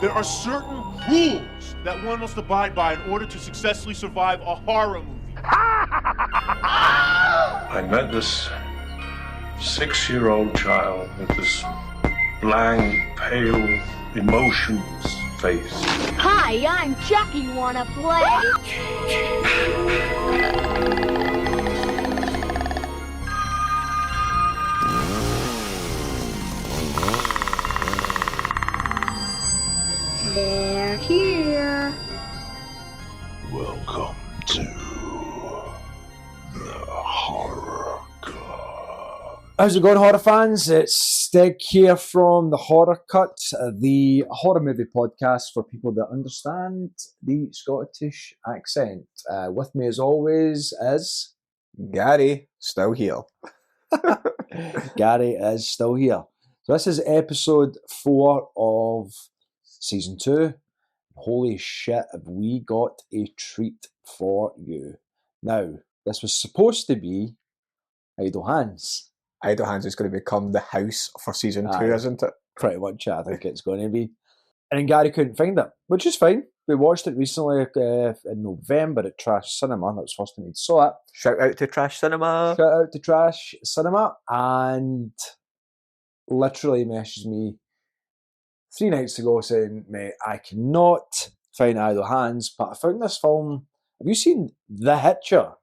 There are certain rules that one must abide by in order to successfully survive a horror movie. I met this 6-year-old child with this blank, pale, emotionless face. Hi, I'm Chucky. Wanna play? They're here. Welcome to the Horror Cut. How's it going, horror fans? It's Stig here from the Horror Cut, the horror movie podcast for people that understand the Scottish accent. With me, as always, is Gary, still here. Gary is still here. So this is episode 4 of season 2. Holy shit, have we got a treat for you. Now, this was supposed to be Idle Hands. Idle Hands is going to become the house for season 2, isn't it? Pretty much, I think it's going to be. And then Gary couldn't find it, which is fine. We watched it recently in November at Trash Cinema. That was the first time we saw it. Shout out to Trash Cinema. Shout out to Trash Cinema. And literally messaged me 3 nights ago saying, mate, I cannot find Idle Hands, but I found this film. Have you seen The Hitcher?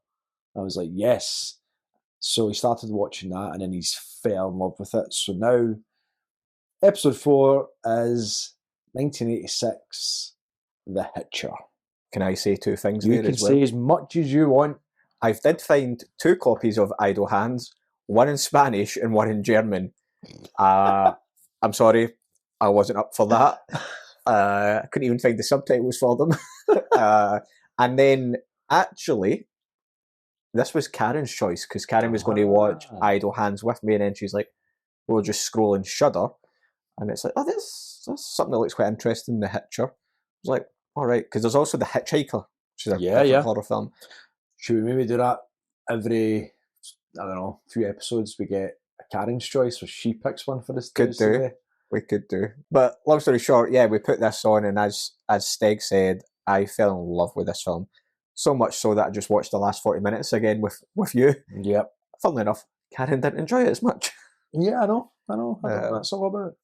I was like, yes. So he started watching that and then he's fell in love with it. So now, episode 4 is 1986, The Hitcher. Can I say 2 things You there can as well? say as much as you want. I did find 2 copies of Idle Hands, one in Spanish and one in German. I'm sorry, I wasn't up for that. I couldn't even find the subtitles for them. And then, actually, this was Karen's choice, because Karen was going to watch Idle Hands with me, and then she's like, we'll just scroll and Shudder. And it's like, oh, that's something that looks quite interesting, The Hitcher. I was like, all right, because there's also The Hitchhiker, which is a different horror film. Should we maybe do that every, I don't know, few episodes? We get a Karen's choice, where she picks one for us. We could do. But long story short, yeah, we put this on, and as Stig said, I fell in love with this film. So much so that I just watched the last 40 minutes again with you. Yep. Funnily enough, Karen didn't enjoy it as much. Yeah, I know. That's all about it.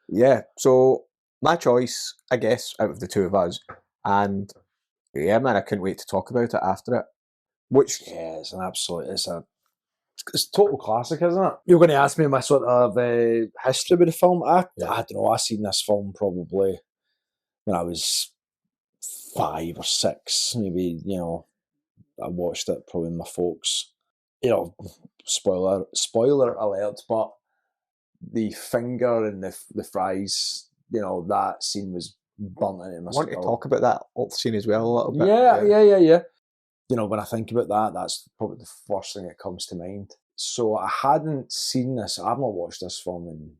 Yeah, so my choice, I guess, out of the 2 of us, and yeah, man, I couldn't wait to talk about it after it. Which, yeah, it's a total classic, isn't it? You're going to ask me my sort of history with the film. I don't know. I seen this film probably when I was 5 or 6, maybe. You know, I watched it probably with my folks. You know, spoiler alert, but the finger and the fries, you know, that scene was burnt into my skull. I want to talk about that scene as well a little bit. Yeah. You know, when I think about that, that's probably the first thing that comes to mind. So I hadn't seen this. I've not watched this film in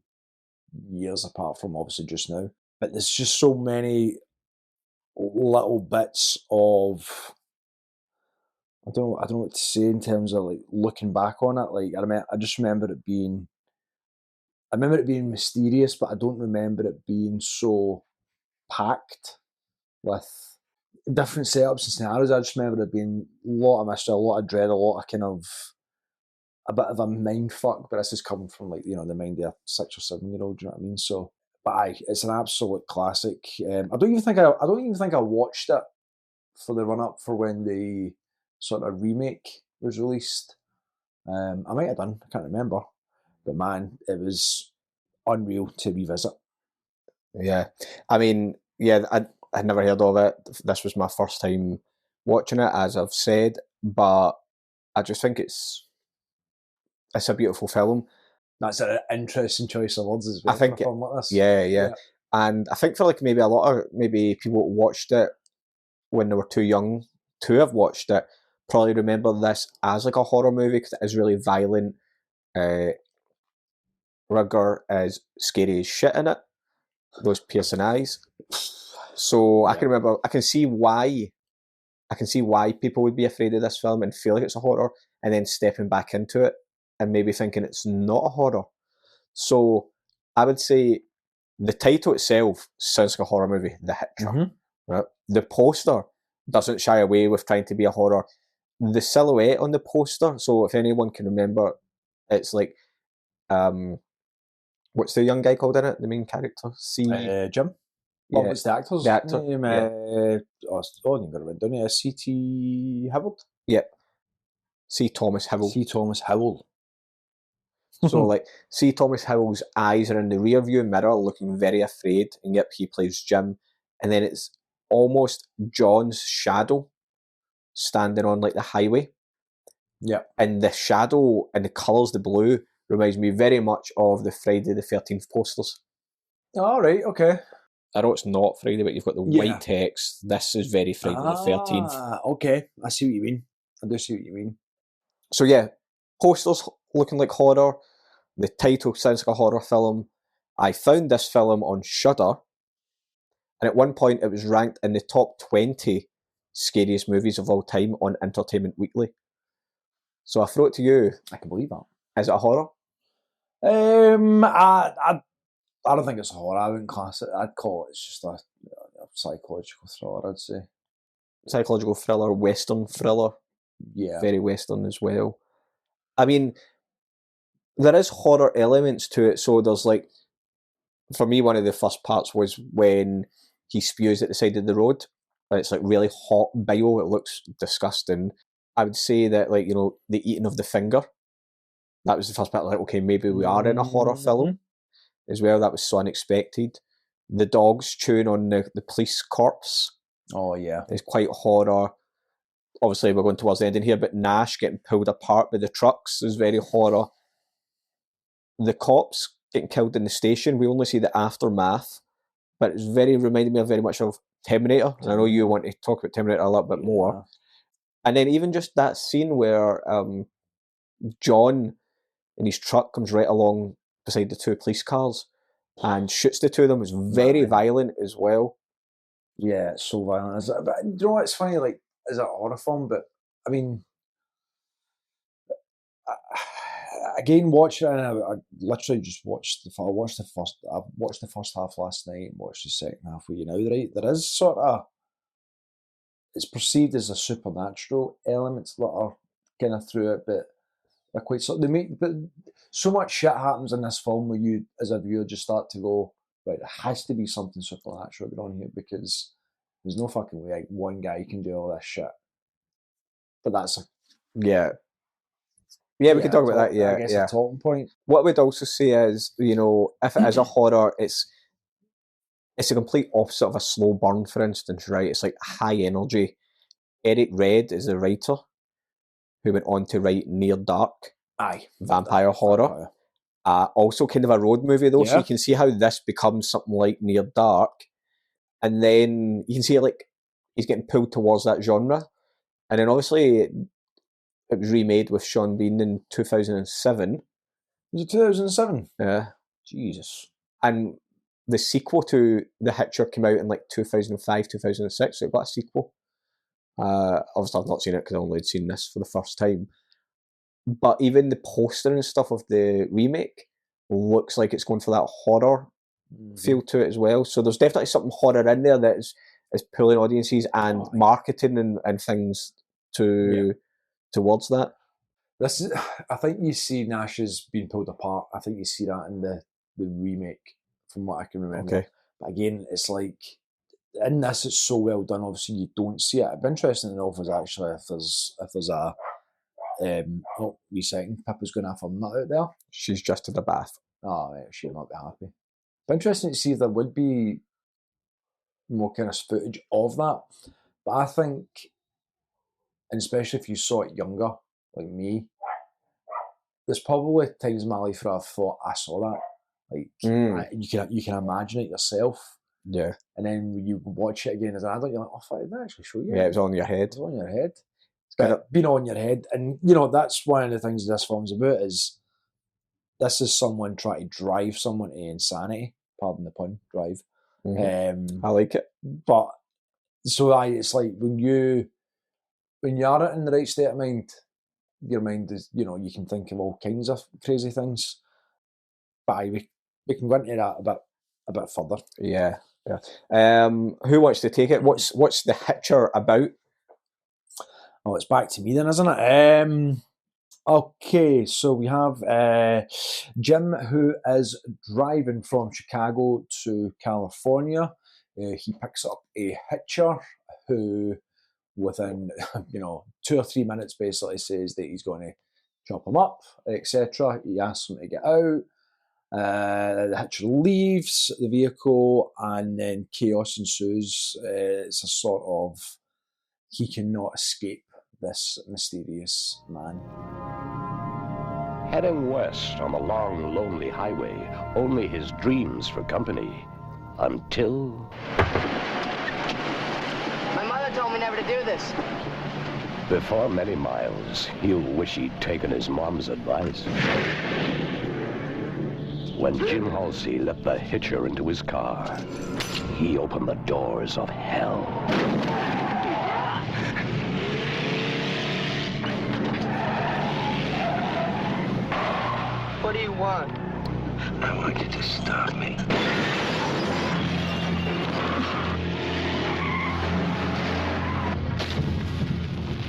years, apart from obviously just now. But there's just so many little bits of, I don't know what to say in terms of like looking back on it. Like I just remember it being mysterious, but I don't remember it being so packed with different setups and scenarios. I just remember it being a lot of mystery, a lot of dread, a lot of kind of a bit of a mind fuck. But this is coming from, like, you know, the mind of a 6 or 7-year-old. Do you know what I mean? So, but it's an absolute classic. I don't even think I watched it for the run up for when the sort of remake was released. I might have done. I can't remember. But man, it was unreal to revisit. Yeah, I mean, yeah, I'd never heard of it. This was my first time watching it, as I've said, but I just think it's a beautiful film. That's an interesting choice of words as well. I think for a film like this. Yeah. And I think for like maybe a lot of people who watched it when they were too young to have watched it probably remember this as like a horror movie, because it is really violent. Rutger is scary as shit in it. Those piercing eyes. So I can see why people would be afraid of this film and feel like it's a horror, and then stepping back into it and maybe thinking it's not a horror. So I would say The title itself sounds like a horror movie, The Hitcher. Right? The poster doesn't shy away with trying to be a horror. The silhouette on the poster, so if anyone can remember, it's like, what's the young guy called in it? The main character? C. Jim. Yeah, Oh, what's the actor's the actor, name? yeah. You got to write down here. C.T. Howell. Yep. C. Thomas Howell. C. Thomas Howell. So like, C. Thomas Howell's eyes are in the rear view mirror looking very afraid, and yep, he plays Jim. And then it's almost John's shadow standing on like the highway. Yeah. And the shadow and the colours, the blue, reminds me very much of the Friday the 13th posters. All right, okay. I know it's not Friday, but you've got the white text. This is very Friday the 13th. Okay, I see what you mean. I do see what you mean. So yeah, posters looking like horror. The title sounds like a horror film. I found this film on Shudder, and at one point it was ranked in the top 20 scariest movies of all time on Entertainment Weekly. So I throw it to you. I can believe that. Is it a horror? I don't think it's a horror. I wouldn't class it. I'd call it it's just a psychological thriller, I'd say. Psychological thriller, Western thriller. Yeah. Very Western as well. I mean, there is horror elements to it. So there's like, for me, one of the first parts was when he spews at the side of the road. And it's like really hot bio. It looks disgusting. I would say that, like, you know, the eating of the finger. That was the first part. Like, okay, maybe we are in a horror film as well. That was so unexpected. The dogs chewing on the police corpse. Oh, yeah. It's quite horror. Obviously, we're going towards the ending here, but Nash getting pulled apart by the trucks is very horror. The cops getting killed in the station, we only see the aftermath, but it's reminded me of very much of Terminator. And I know you want to talk about Terminator a little bit more. And then even just that scene where John in his truck comes right along beside the two police cars and shoots the two of them is very violent as well. Yeah, it's so violent. But you know what? It's funny, like, is it a horror film? But I mean, again, watching it, and I literally just watched I watched the first half last night and watched the second half with you now, right? There is sort of, it's perceived as a supernatural elements that are kind of through it, but they're quite but so much shit happens in this film where you, as a viewer, just start to go, right, there has to be something supernatural going on here because there's no fucking way like one guy can do all this shit. But that's yeah, we can talk about that. Yeah, I guess a talking point. What we'd also say is, you know, if it is a horror, it's a complete opposite of a slow burn, for instance, right? It's like high energy. Eric Red is the writer who went on to write Near Dark, vampire horror. Also kind of a road movie though, so you can see how this becomes something like Near Dark, and then you can see it like he's getting pulled towards that genre. And then obviously it was remade with Sean Bean in 2007. Was it 2007? Yeah. Jesus. And the sequel to The Hitcher came out in like 2005, 2006, so it got a sequel. Obviously I've not seen it because I only had seen this for the first time. But even the poster and stuff of the remake looks like it's going for that horror feel to it as well. So there's definitely something horror in there that is pulling audiences and marketing and things towards that. This is, I think you see Nash's being pulled apart. I think you see that in the remake, from what I can remember. Okay. But again, it's like in this, it's so well done. Obviously, you don't see it. It'd be interesting to know if there's a wee second. Pippa's going to have a nut out there. She's just in the bath. Oh, right, she'll not be happy. But interesting to see if there would be more kind of footage of that. But I think, and especially if you saw it younger, like me, there's probably times in my life where I've thought I saw that. Like you can imagine it yourself. Yeah. And then when you watch it again as an adult, you're like, oh, fuck, did that actually show you? Yeah, it was on your head. It was on your head. But being on your head, and you know, that's one of the things this film's about, is this is someone trying to drive someone to insanity. Pardon the pun, drive. I like it. But so it's like when you are in the right state of mind, your mind is, you know, you can think of all kinds of crazy things. But we can go into that a bit a bit further. Yeah. Who wants to take it? What's the Hitcher about? Oh, it's back to me then, isn't it? Okay, so we have Jim, who is driving from Chicago to California. He picks up a hitcher who, within 2 or 3 minutes, basically says that he's going to chop him up, etc. He asks him to get out. The hitcher leaves the vehicle, and then chaos ensues. It's a sort of, he cannot escape this mysterious man. Heading west on the long, lonely highway, only his dreams for company. Until... My mother told me never to do this. Before many miles, he'll wish he'd taken his mom's advice. When Jim Halsey let the hitcher into his car, he opened the doors of hell. What do you want? I want you to stop me.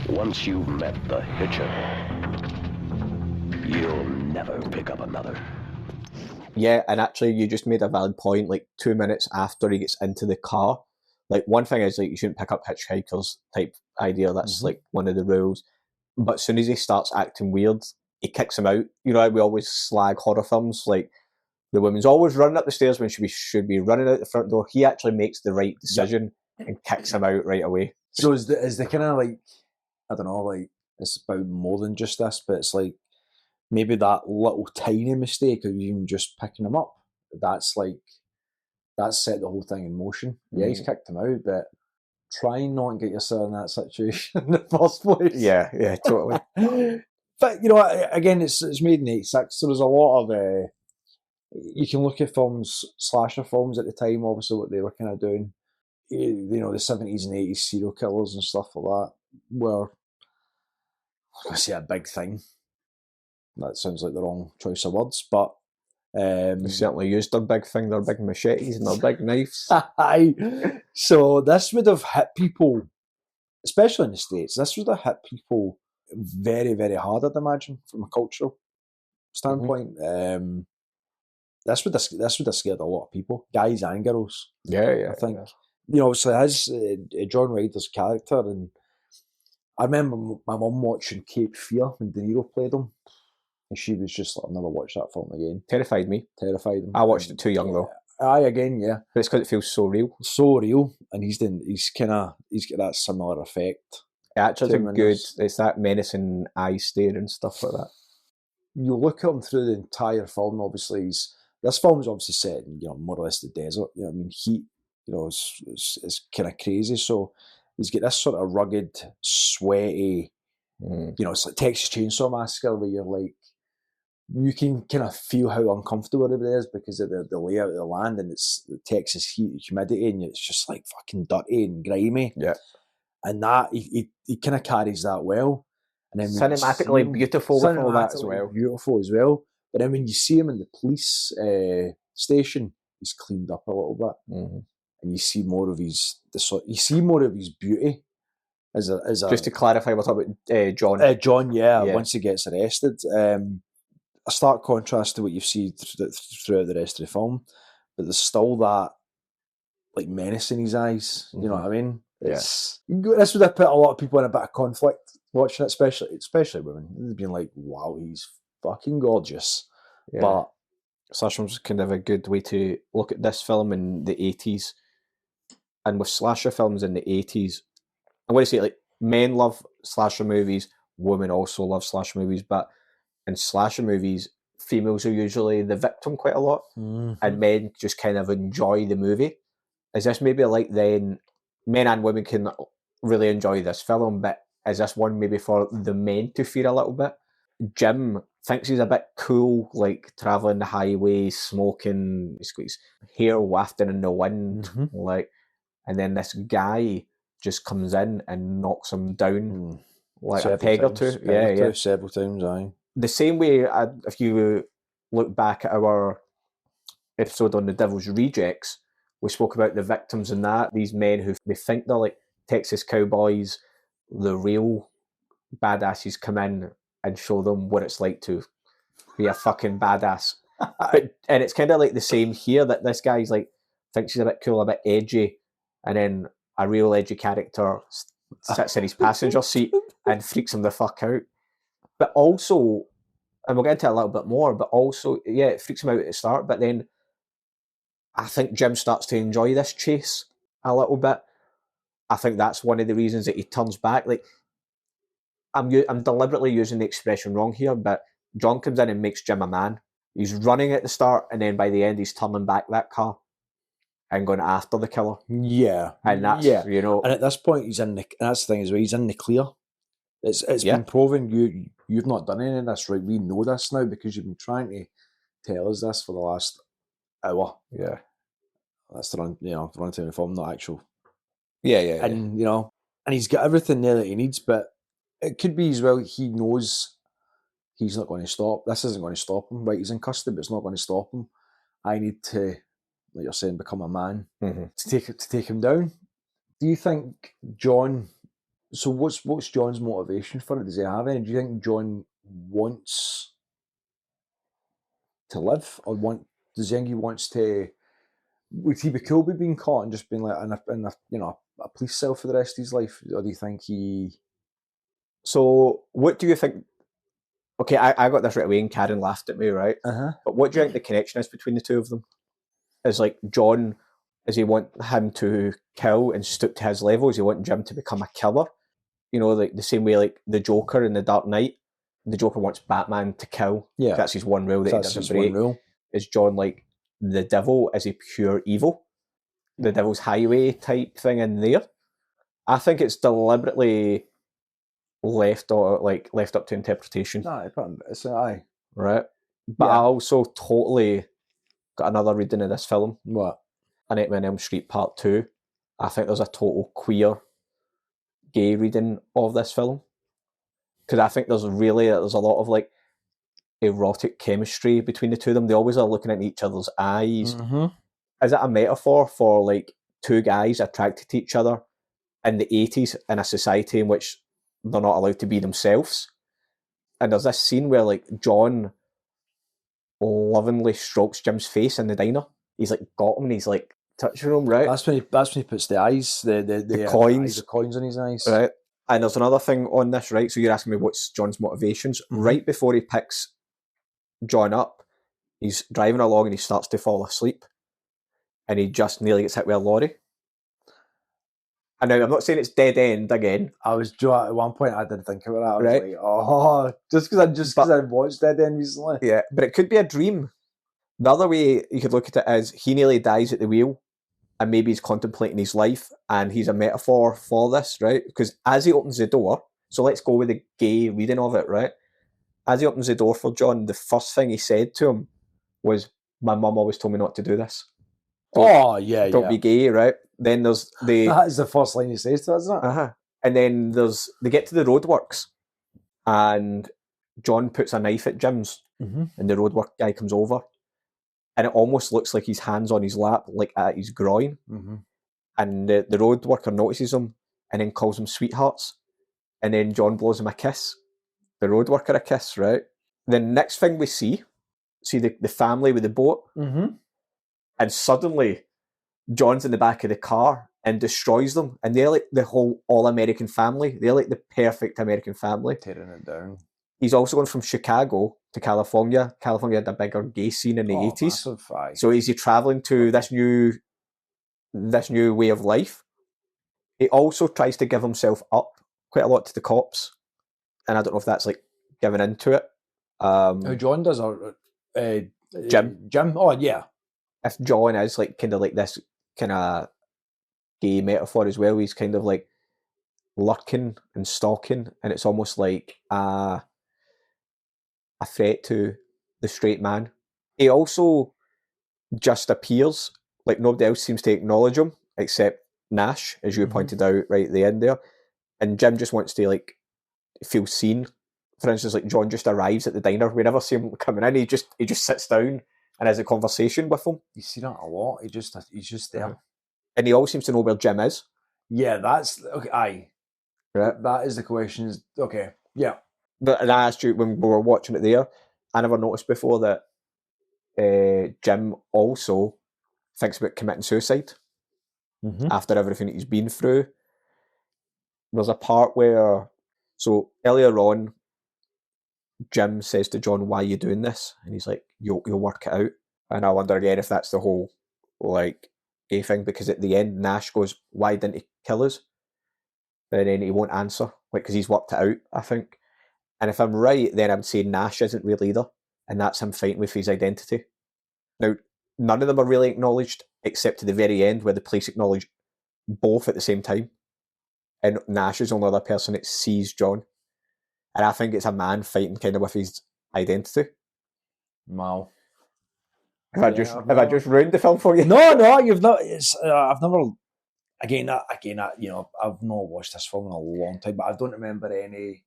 Once you've met the hitcher, you'll never pick up another. Yeah, and actually, you just made a valid point. Like 2 minutes after he gets into the car, like one thing is like you shouldn't pick up hitchhikers type idea. That's like one of the rules. But as soon as he starts acting weird, he kicks him out. You know, we always slag horror films. Like the woman's always running up the stairs when she should be running out the front door. He actually makes the right decision and kicks him out right away. So is the kind of like, I don't know, like it's about more than just this, but it's like maybe that little tiny mistake of even just picking him up. That's set the whole thing in motion. Yeah, he's kicked him out, but try not and get yourself in that situation in the first place. Yeah, totally. But again, it's made in '86, so there's a lot of you can look at films, slasher films at the time, obviously what they were kind of doing. The 70s and 80s serial killers and stuff like that were, I say, a big thing. That sounds like the wrong choice of words, but They certainly used their big thing, their big machetes and their big knives. aye. So this would have hit people, especially in the States, this would have hit people very, very hard, I'd imagine, from a cultural standpoint. This would have scared a lot of people, guys and girls. Yeah. I think. Obviously, as John Ryder's character, and I remember my mum watching Cape Fear when De Niro played him, and she was just like, I'll never watch that film again. Terrified me. Terrified him. I watched it too young though. Aye, again, yeah. But it's because it feels so real. So real, and he's got that similar effect. It actually to him good. It's that menacing eye stare and stuff like that. You look at him through the entire film. Obviously, this film is obviously set in more or less the desert. Heat. It's kind of crazy. So he's got this sort of rugged, sweaty. It's like Texas Chainsaw Massacre, where you're like, you can kind of feel how uncomfortable it is because of the layout of the land, and it's the Texas heat, humidity, and it's just like fucking dirty and grimy. Yeah, and that he kind of carries that well. And then cinematically beautiful with all that as well. Beautiful as well. But then when you see him in the police station, he's cleaned up a little bit, and you see more of his beauty. As a just to clarify, we're talking about John. John, yeah. Once he gets arrested, a stark contrast to what you see throughout the rest of the film, but there's still that like menace in his eyes. You know what I mean? This would have put a lot of people in a bit of conflict watching it, especially women. They've been like, "Wow, he's fucking gorgeous." Yeah. But slasher was kind of a good way to look at this film in the 80s, and with slasher films in the 80s, I want to say like men love slasher movies, women also love slasher movies, but in slasher movies, females are usually the victim quite a lot, and men just kind of enjoy the movie. Is this maybe like then men and women can really enjoy this film, but is this one maybe for the men to fear a little bit? Jim thinks he's a bit cool, like travelling the highway, smoking, he's got his hair wafting in the wind, like, and then this guy just comes in and knocks him down like several a peg times, or two. Yeah, several times, aye. The same way, if you look back at our episode on the Devil's Rejects, we spoke about the victims in that, these men who they think they're like Texas cowboys, the real badasses come in and show them what it's like to be a fucking badass. And it's kind of like the same here, that this guy's like, thinks he's a bit cool, a bit edgy, and then a real edgy character sits in his passenger seat and freaks him the fuck out. But also, and we'll get into it a little bit more, but also, yeah, it freaks him out at the start, but then I think Jim starts to enjoy this chase a little bit. I think that's one of the reasons that he turns back. Like, I'm deliberately using the expression wrong here, but John comes in and makes Jim a man. He's running at the start, and then by the end, he's turning back that car and going after the killer. Yeah. And that's, you know... And at this point, he's in the... And that's the thing as well, he's in the clear. It's been proven you've not done any of this, right? We know this now because you've been trying to tell us this for the last hour. Yeah. That's the run time of film, not actual. Yeah. And, you know, and he's got everything there that he needs, but it could be as well, he knows he's not going to stop. This isn't going to stop him, right? He's in custody, but it's not going to stop him. I need to, like you're saying, become a man to take him down. Do you think John... So what's John's motivation for it? Does he have any? Do you think John wants to live, or does he think he wants to? Would he be cool with being caught and just being like in a police cell for the rest of his life, or do you think he? So what do you think? Okay, I got this right away, and Karen laughed at me, right? But what do you think the connection is between the two of them? Is like John, does he want him to kill and stoop to his level? Does he want Jim to become a killer? You know, like the same way like the Joker in The Dark Knight, the Joker wants Batman to kill. Yeah. That's his one rule that he doesn't break. Is John like the devil? Is he pure evil? The Devil's Highway type thing in there? I think it's deliberately left up to interpretation. Aye, it's aye. Right? But I also totally got another reading of this film. What? A Nightmare on Elm Street Part 2. I think there's a total queer gay reading of this film, because I think there's a lot of like erotic chemistry between the two of them. They always are looking at each other's eyes. Is it a metaphor for like two guys attracted to each other in the 80s in a society in which they're not allowed to be themselves? And there's this scene where like John lovingly strokes Jim's face in the diner. He's like got him and he's like touching him, right? That's when he puts the eyes, the coins, the coins on his eyes, right? And there's another thing on this, right? So you're asking me what's John's motivations. Right before he picks John up, he's driving along and he starts to fall asleep, and he just nearly gets hit with a lorry. And now I'm not saying it's dead end again. I was at one point I did think about that. I was right? Like, oh, just because I watched Dead End recently. Yeah, but it could be a dream. The other way you could look at it is he nearly dies at the wheel, and maybe he's contemplating his life, and he's a metaphor for this, right? Because as he opens the door, so let's go with the gay reading of it, right? As he opens the door for John, the first thing he said to him was, "My mum always told me not to do this. Don't be gay," right? Then there's the... That is the first line he says to us, isn't it? And then they get to the roadworks, and John puts a knife at Jim's, and the roadwork guy comes over, and it almost looks like his hand's on his lap, like at his groin. And the road worker notices him and then calls him sweethearts. And then John blows him a kiss. The road worker a kiss, right? The next thing we see the family with the boat. And suddenly John's in the back of the car and destroys them. And they're like the whole all-American family. They're like the perfect American family. Tearing it down. He's also gone from Chicago to California. California had a bigger gay scene in the 80s. Massive, so is he travelling to this new way of life? He also tries to give himself up quite a lot to the cops. And I don't know if that's like giving into it. Who John does, or Jim. Oh, yeah. If John is like kind of like this kind of gay metaphor as well, he's kind of like lurking and stalking, and it's almost like a threat to the straight man. He also just appears, like nobody else seems to acknowledge him except Nash, as you pointed out right at the end there. And Jim just wants to like feel seen. For instance, like John just arrives at the diner. We never see him coming in. He just sits down and has a conversation with him. You see that a lot. He's just there. And he all seems to know where Jim is. Yeah, that's okay. Aye, Right. that is the question. Is okay. Yeah. But and I asked you when we were watching it there, I never noticed before that Jim also thinks about committing suicide after everything he's been through. There's a part where, so earlier on, Jim says to John, "Why are you doing this?" And he's like, "You'll work it out." And I wonder again if that's the whole like gay thing, because at the end Nash goes, "Why didn't he kill us?" And then he won't answer, like, because he's worked it out, I think. And if I'm right, then I would say Nash isn't real either, and that's him fighting with his identity. Now, none of them are really acknowledged, except to the very end, where the police acknowledge both at the same time. And Nash is the only other person that sees John. And I think it's a man fighting kind of with his identity. Wow. Have I just ruined the film for you? No, you've not. It's I've never. Again, you know, I've not watched this film in a long time, but I don't remember any.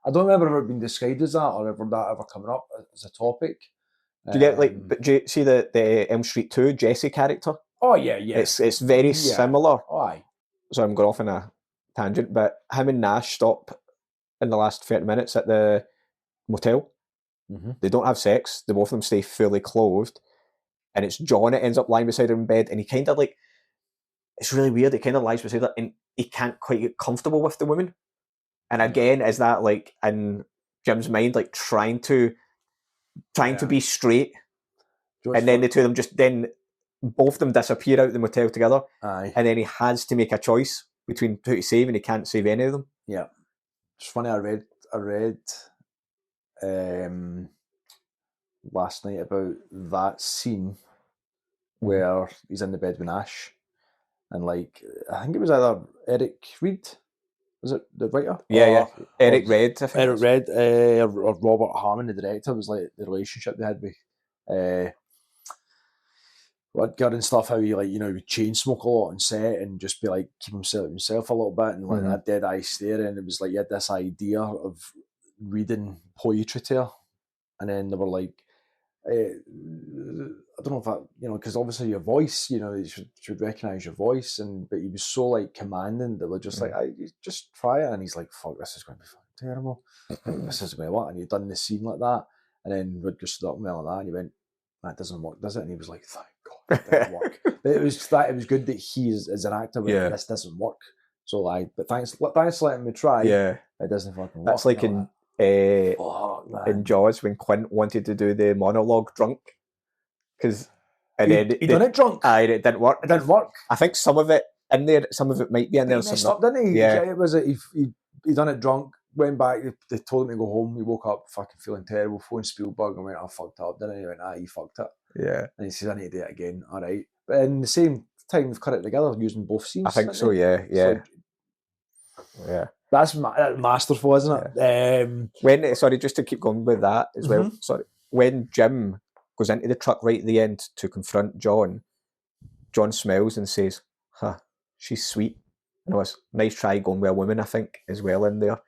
I don't remember ever being described as that, or ever that ever coming up as a topic. Do you get like? But do you see the Elm Street 2 Jesse character? Oh yeah. It's very similar. Oh, aye. So I'm going off on a tangent, but him and Nash stop in the last 30 minutes at the motel. They don't have sex. The both of them stay fully clothed, and it's John that ends up lying beside her in bed, and he kind of like, it's really weird. He kind of lies beside her, and he can't quite get comfortable with the woman. And again, is that like in Jim's mind, like trying to be straight, and then the two of them both of them disappear out of the motel together. Aye. And then he has to make a choice between who to save, and he can't save any of them. Yeah. It's funny, I read last night about that scene where he's in the bed with Nash, and like I think it was either Eric Reed, was it the writer? Yeah. Eric Red. I think Eric Red or Robert Harmon, the director, was like the relationship they had with Rutger and stuff, how he like, you know, he would chain smoke a lot on set and just be like keep himself a little bit and like that dead eye stare, and it was like he had this idea of reading poetry to her, and then they were like, I don't know if that, you know, because obviously your voice, you know, you should recognise your voice, but he was so like commanding that they're just like, just try it, and he's like, fuck, this is going to be fucking terrible, this is going to work, and you've done the scene like that, and then Rutger stood up and went like that, and he went, that doesn't work, does it? And he was like, thank God it didn't work. But it was good that he as an actor went, this doesn't work. So but thanks for letting me try. Yeah, it doesn't fucking work. That's like in Jaws when Quint wanted to do the monologue drunk, because he done it drunk. Aye, it didn't work. It didn't work. I think some of it in there, some of it might be in there. He messed up, didn't he? Yeah, it was he done it drunk. Went back. They told him to go home. He woke up fucking feeling terrible. Phoned Spielberg and went, "I fucked up." Didn't he? He went, "You fucked it." Yeah. And he says, "I need to do it again." All right. But in the same time, they've cut it together using both scenes. I think so. Yeah. That's masterful, isn't it? When just to keep going with that as well. Sorry, when Jim goes into the truck right at the end to confront John, John smiles and says, "Huh, she's sweet." And it was nice try going with a woman, I think, as well in there.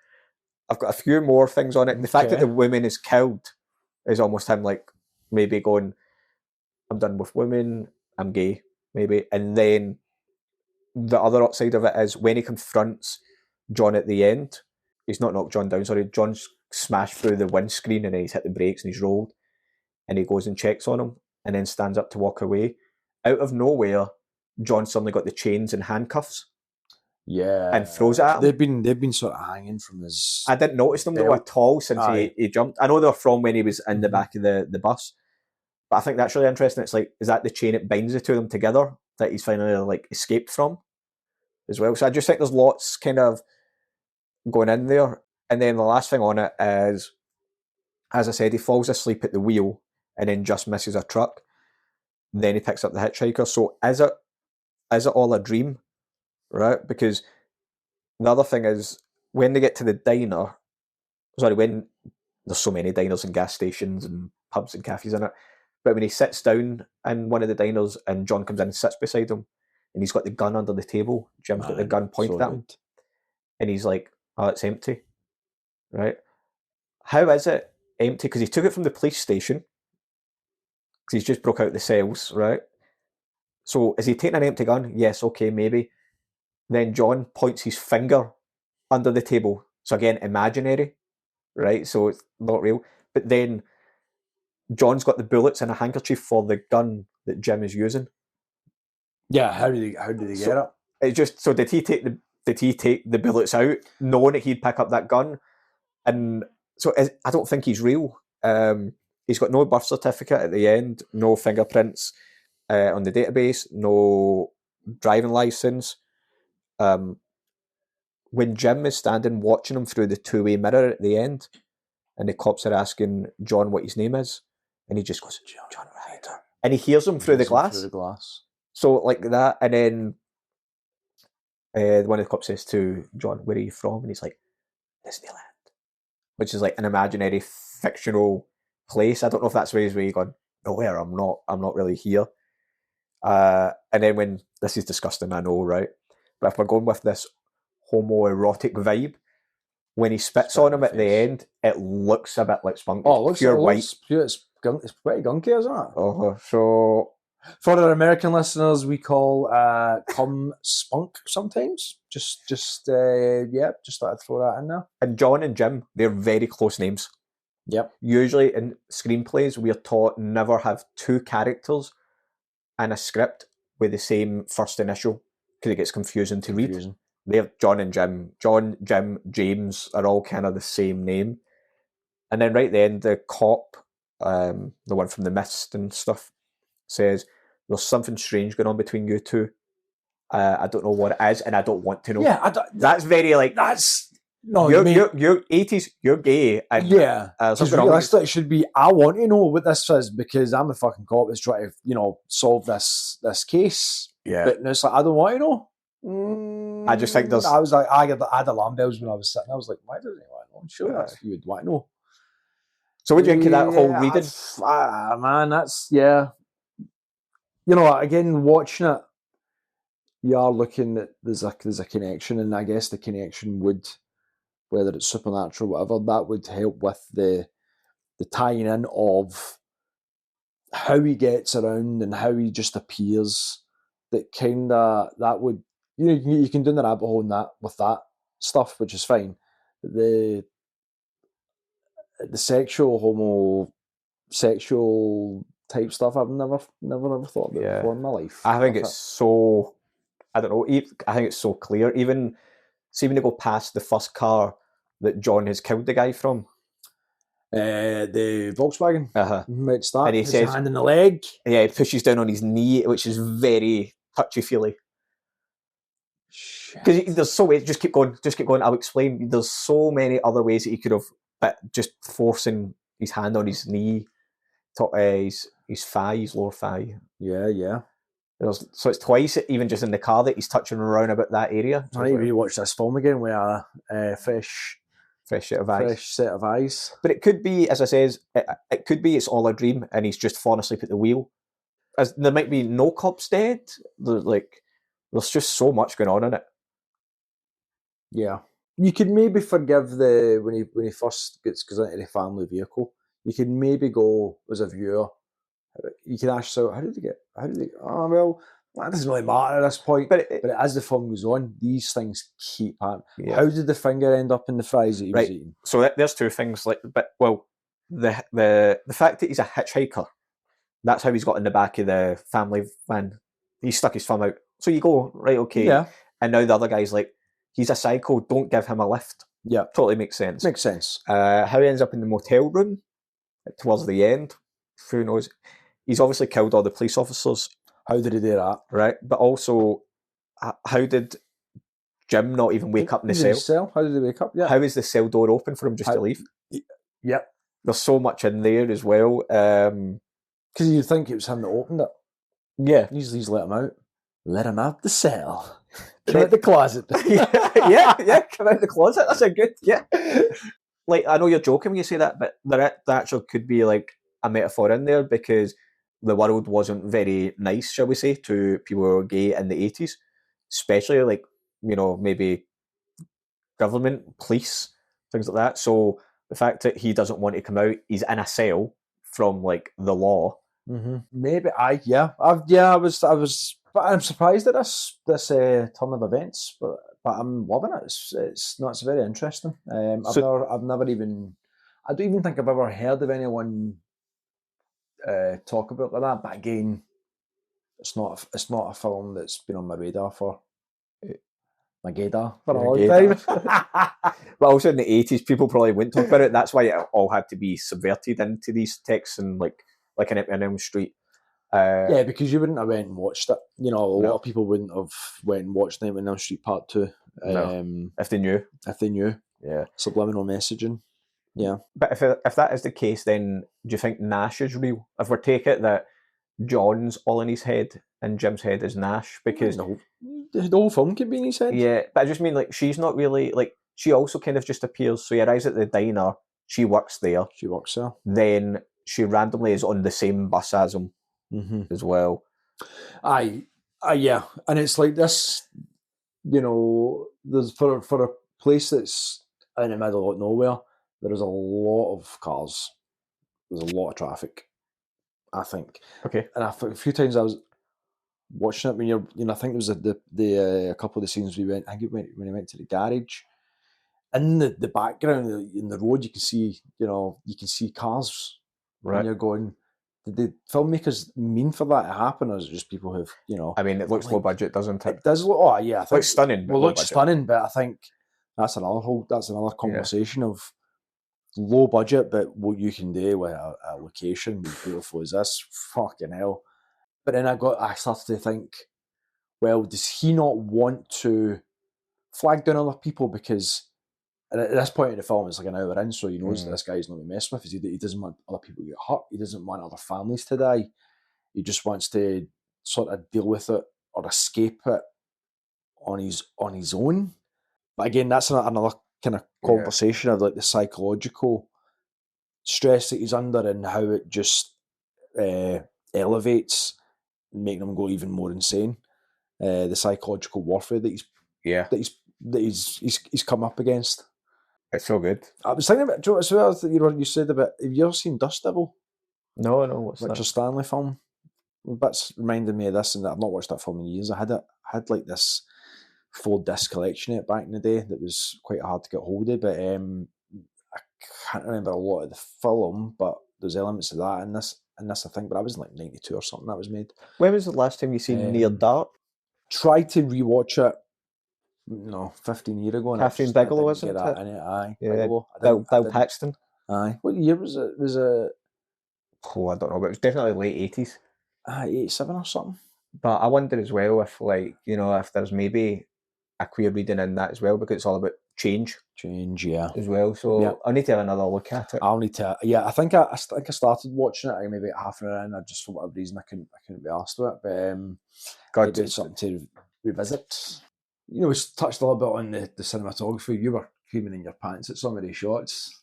I've got a few more things on it. The fact that the woman is killed is almost him like maybe going, I'm done with women, I'm gay, maybe. And then the other side of it is when he confronts John at the end, he's not knocked John down, sorry, John's smashed through the windscreen and he's hit the brakes and he's rolled, and he goes and checks on him and then stands up to walk away. Out of nowhere, John suddenly got the chains and handcuffs. Yeah, and throws it at him. They've been sort of hanging from his. I didn't notice them though at all since he jumped. I know they were from when he was in the back of the bus, but I think that's really interesting. It's like, is that the chain that binds the two of them together that he's finally like escaped from as well? So I just think there's lots kind of going in there. And then the last thing on it is, as I said, he falls asleep at the wheel and then just misses a truck. Then he picks up the hitchhiker. So is it all a dream? Right, because the other thing is when they get to the diner, when there's so many diners and gas stations and pubs and cafes in it, but when he sits down in one of the diners and John comes in and sits beside him and he's got the gun under the table, Jim's got the gun pointed at him, and he's like, "Oh, it's empty," right? How is it empty? Because he took it from the police station, he's just broke out the cells, right? So is he taking an empty gun? Yes, okay, maybe. Then John points his finger under the table. So again, imaginary, right? So it's not real. But then John's got the bullets in a handkerchief for the gun that Jim is using. Yeah, how did he get it? It's just, so did he take the bullets out, knowing that he'd pick up that gun? And so I don't think he's real. He's got no birth certificate at the end, no fingerprints on the database, no driving license. When Jim is standing watching him through the two-way mirror at the end, and the cops are asking John what his name is, and he just goes, John Ryder. And he hears him through the glass. So like that, and then one of the cops says to John, "Where are you from?" And he's like, "Disneyland," which is like an imaginary fictional place. I don't know if that's where he's going, "Nowhere, I'm not really here." And then when, this is disgusting, I know, right? But if we're going with this homoerotic vibe, when he spits on him at the end, it looks a bit like spunk. Oh, it looks pure white. It's pretty gunky, isn't it? So for our American listeners, we call cum spunk sometimes. Just thought I'd throw that in there. And John and Jim, they're very close names. Yep. Usually in screenplays, we are taught never have two characters in a script with the same first initial because it gets confusing to read. They're John and Jim. John, Jim, James are all kind of the same name. And then right then, the cop, the one from The Mist and stuff, says, "There's something strange going on between you two. I don't know what it is, and I don't want to know." Yeah, that's very like, that's no. You're 80s. You're gay, and yeah. Realistic it should be. I want to know what this is because I'm a fucking cop that's trying to solve this case. Yeah, but it's like I don't want to know. I just think there's. I was like, I had alarm bells when I was sitting. I was like, why doesn't he want to know? I'm sure that's what you would want to know. So what do you think of that whole reading? Man, that's again, watching it, you are looking at there's a connection, and I guess the connection would, whether it's supernatural or whatever, that would help with the tying in of how he gets around and how he just appears. That would, you can do the rabbit hole in that with that stuff, which is fine. The sexual type stuff, I've never thought about before in my life. I think it's so, I don't know, I think it's so clear. Even, see when they go past the first car that John has killed the guy from? The Volkswagen. It's that. And he says, hand in the leg. Yeah, he pushes down on his knee, which is very touchy-feely. Because there's so many, just keep going, I'll explain. There's so many other ways that he could have, but just forcing his hand on his knee, his thigh, his lower thigh. Yeah. So it's twice, even just in the car, that he's touching around about that area. I need to rewatch this film again with a fresh set of eyes. But it could be, as I says, it could be it's all a dream and he's just fallen asleep at the wheel. As there might be no cops dead. There's just so much going on in it. Yeah. You could maybe forgive when he first goes into the family vehicle. You could maybe go as a viewer. You can ask yourself, how did they? Oh well, that doesn't really matter at this point. But as the film goes on, these things keep happening. Yeah. How did the finger end up in the fries that he was eating? So there's two things. The fact that he's a hitchhiker, that's how he's got in the back of the family van. He stuck his thumb out. So you go, right, okay. Yeah. And now the other guy's like, he's a psycho, don't give him a lift. Yeah. Totally makes sense. Makes sense. How he ends up in the motel room towards the end, who knows? He's obviously killed all the police officers. How did he do that? Right. But also, how did Jim not even wake up in the cell? How did he wake up? Yeah. How is the cell door open for him just to leave? Yep. There's so much in there as well. Because you'd think it was him that opened it. Yeah. He's let him out. Let him out the cell. Come out the closet. yeah, come out the closet. That's a good, Like, I know you're joking when you say that, but there actually could be like a metaphor in there because the world wasn't very nice, shall we say, to people who were gay in the 80s. Especially like, maybe government, police, things like that. So the fact that he doesn't want to come out, he's in a cell from like the law, Maybe I was, but I'm surprised at this turn of events. But I'm loving it. It's very interesting. I've never even, I don't even think I've ever heard of anyone talk about it like that. But again, it's not a film that's been on my radar for my gaydar for a long time. But also in the 80s, people probably wouldn't talk about it. That's why it all had to be subverted into these texts and like an Elm Street. Yeah, because you wouldn't have went and watched it. You know, a lot of people wouldn't have went and watched Nightmare on Elm Street Part 2. If they knew. Yeah. Subliminal messaging. Yeah. But if that is the case, then do you think Nash is real? If we take it that John's all in his head and Jim's head is Nash, because the whole film can be in his head. Yeah, but I just mean like she's not really like, she also kind of just appears. So he arrives at the diner, she works there. Then she randomly is on the same bus as him as well. Yeah, and it's like this. You know, there's for a place that's in the middle of nowhere, there is a lot of cars. There's a lot of traffic, I think. Okay. And a few times I was watching it when you're, you know, I think it was a couple of the scenes we went. I think when we went to the garage. In the background, in the road, you can see cars. Right. And you're going, did the filmmakers mean for that to happen, or is it just people who've, you know? I mean, it looks low budget, doesn't it? It does look. Oh yeah, I think looks stunning. Well, it looks stunning, but I think that's another conversation of low budget, but what you can do with a location as beautiful as this, fucking hell. But then I started to think, well, does he not want to flag down other people? Because at this point in the film, it's like an hour in, so he knows that this guy's not going to mess with. He doesn't want other people to get hurt. He doesn't want other families to die. He just wants to sort of deal with it or escape it on his own. But again, that's another kind of conversation of like the psychological stress that he's under and how it just elevates, making him go even more insane. The psychological warfare that he's come up against. It's so good. I was thinking about Joe as well. You said about, have you ever seen Dust Devil? No, what's that? Richard Stanley film. That's reminded me of this, and I've not watched that film in years. I had like this 4-disc collection of it back in the day that was quite hard to get hold of, but I can't remember a lot of the film, but there's elements of that in this I think, but I was in like 92 or something that was made. When was the last time you seen Near Dark? Tried to rewatch it. No, 15 years ago. Catherine Bigelow, wasn't it? Aye, yeah. Bigelow. Bill Paxton. Aye. What year was it? Oh, I don't know, but it was definitely late 80s. 87 or something. But I wonder as well if, like, you know, if there's maybe a queer reading in that as well, because it's all about change. Change, yeah. As well, so I'll need to have another look at it. I'll need to, yeah. I think I started watching it maybe half an hour in. I just, for whatever reason, I couldn't be asked to it. But maybe it's something to revisit. You know, we touched a little bit on the cinematography. You were creaming in your pants at some of these shots.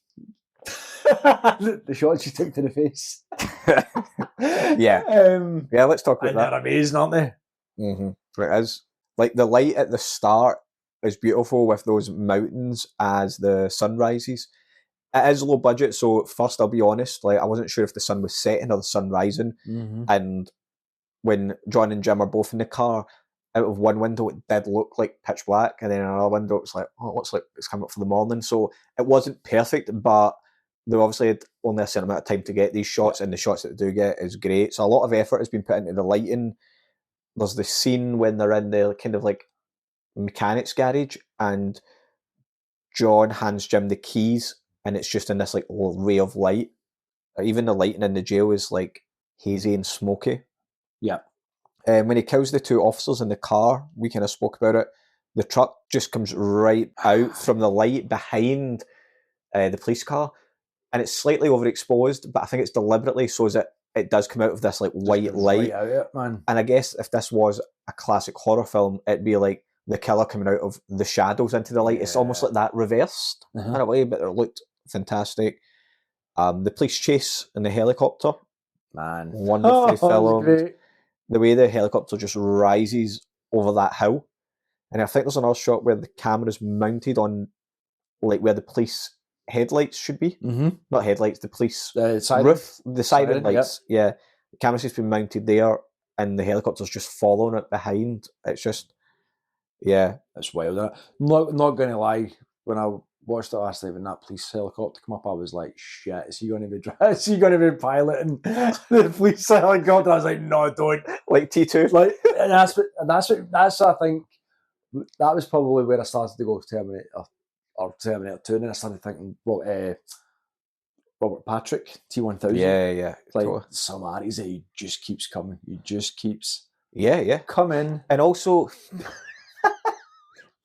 the shots you took to the face. Yeah, let's talk about that. They're amazing, aren't they? Mm-hmm. It is. Like, the light at the start is beautiful with those mountains as the sun rises. It is low budget, so first I'll be honest, like, I wasn't sure if the sun was setting or the sun rising. And when John and Jim are both in the car, out of one window it did look like pitch black, and then in another window it's like, oh, it looks like it's coming up for the morning. So it wasn't perfect, but they obviously had only a certain amount of time to get these shots, and the shots that they do get is great. So a lot of effort has been put into the lighting. There's the scene when they're in the kind of like mechanic's garage, and John hands Jim the keys, and it's just in this like ray of light. Even the lighting in the jail is like hazy and smoky. Yeah. When he kills the two officers in the car, we kind of spoke about it. The truck just comes right out from the light behind the police car, and it's slightly overexposed, but I think it's deliberately so that it does come out of this like white light. Out it, man. And I guess if this was a classic horror film, it'd be like the killer coming out of the shadows into the light. Yeah. It's almost like that reversed in a way, but it looked fantastic. The police chase in the helicopter, man, wonderfully filmed. The way the helicopter just rises over that hill. And I think there's another shot where the camera's mounted on like where the police headlights should be. Not headlights, the police siren. roof, the siren lights. Yeah. The camera seat's been mounted there, and the helicopter's just following it behind. It's just, yeah. It's wild, isn't it? Not going to lie, when I watched it last night when that police helicopter come up, I was like, shit, is he going to be piloting the police helicopter? I was like, no, don't. Like T2. Like, and that's I think, that was probably where I started to go Terminator or Terminator 2, and then I started thinking, well, Robert Patrick, T-1000. Yeah. Like, Totally. similarities that he just keeps coming. He just keeps Yeah. coming. And also...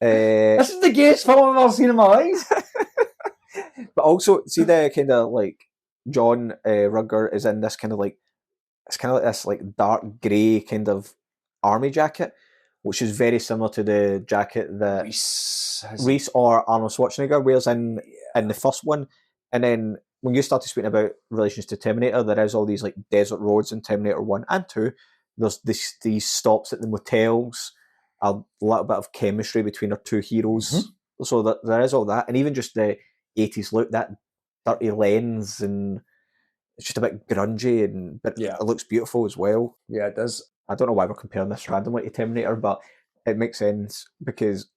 This is the gayest film I've ever seen in my life. But also, see the kind of like John Rutger is in this kind of like, it's kind of like this like dark grey kind of army jacket, which is very similar to the jacket that Reese or Arnold Schwarzenegger wears in the first one. And then when you started speaking about relations to Terminator, there is all these like desert roads in Terminator 1 and 2. There's these stops at the motels, a little bit of chemistry between our two heroes. Mm-hmm. So that there is all that. And even just the 80s look, that dirty lens, and it's just a bit grungy, but it looks beautiful as well. Yeah, it does. I don't know why we're comparing this randomly to Terminator, but it makes sense because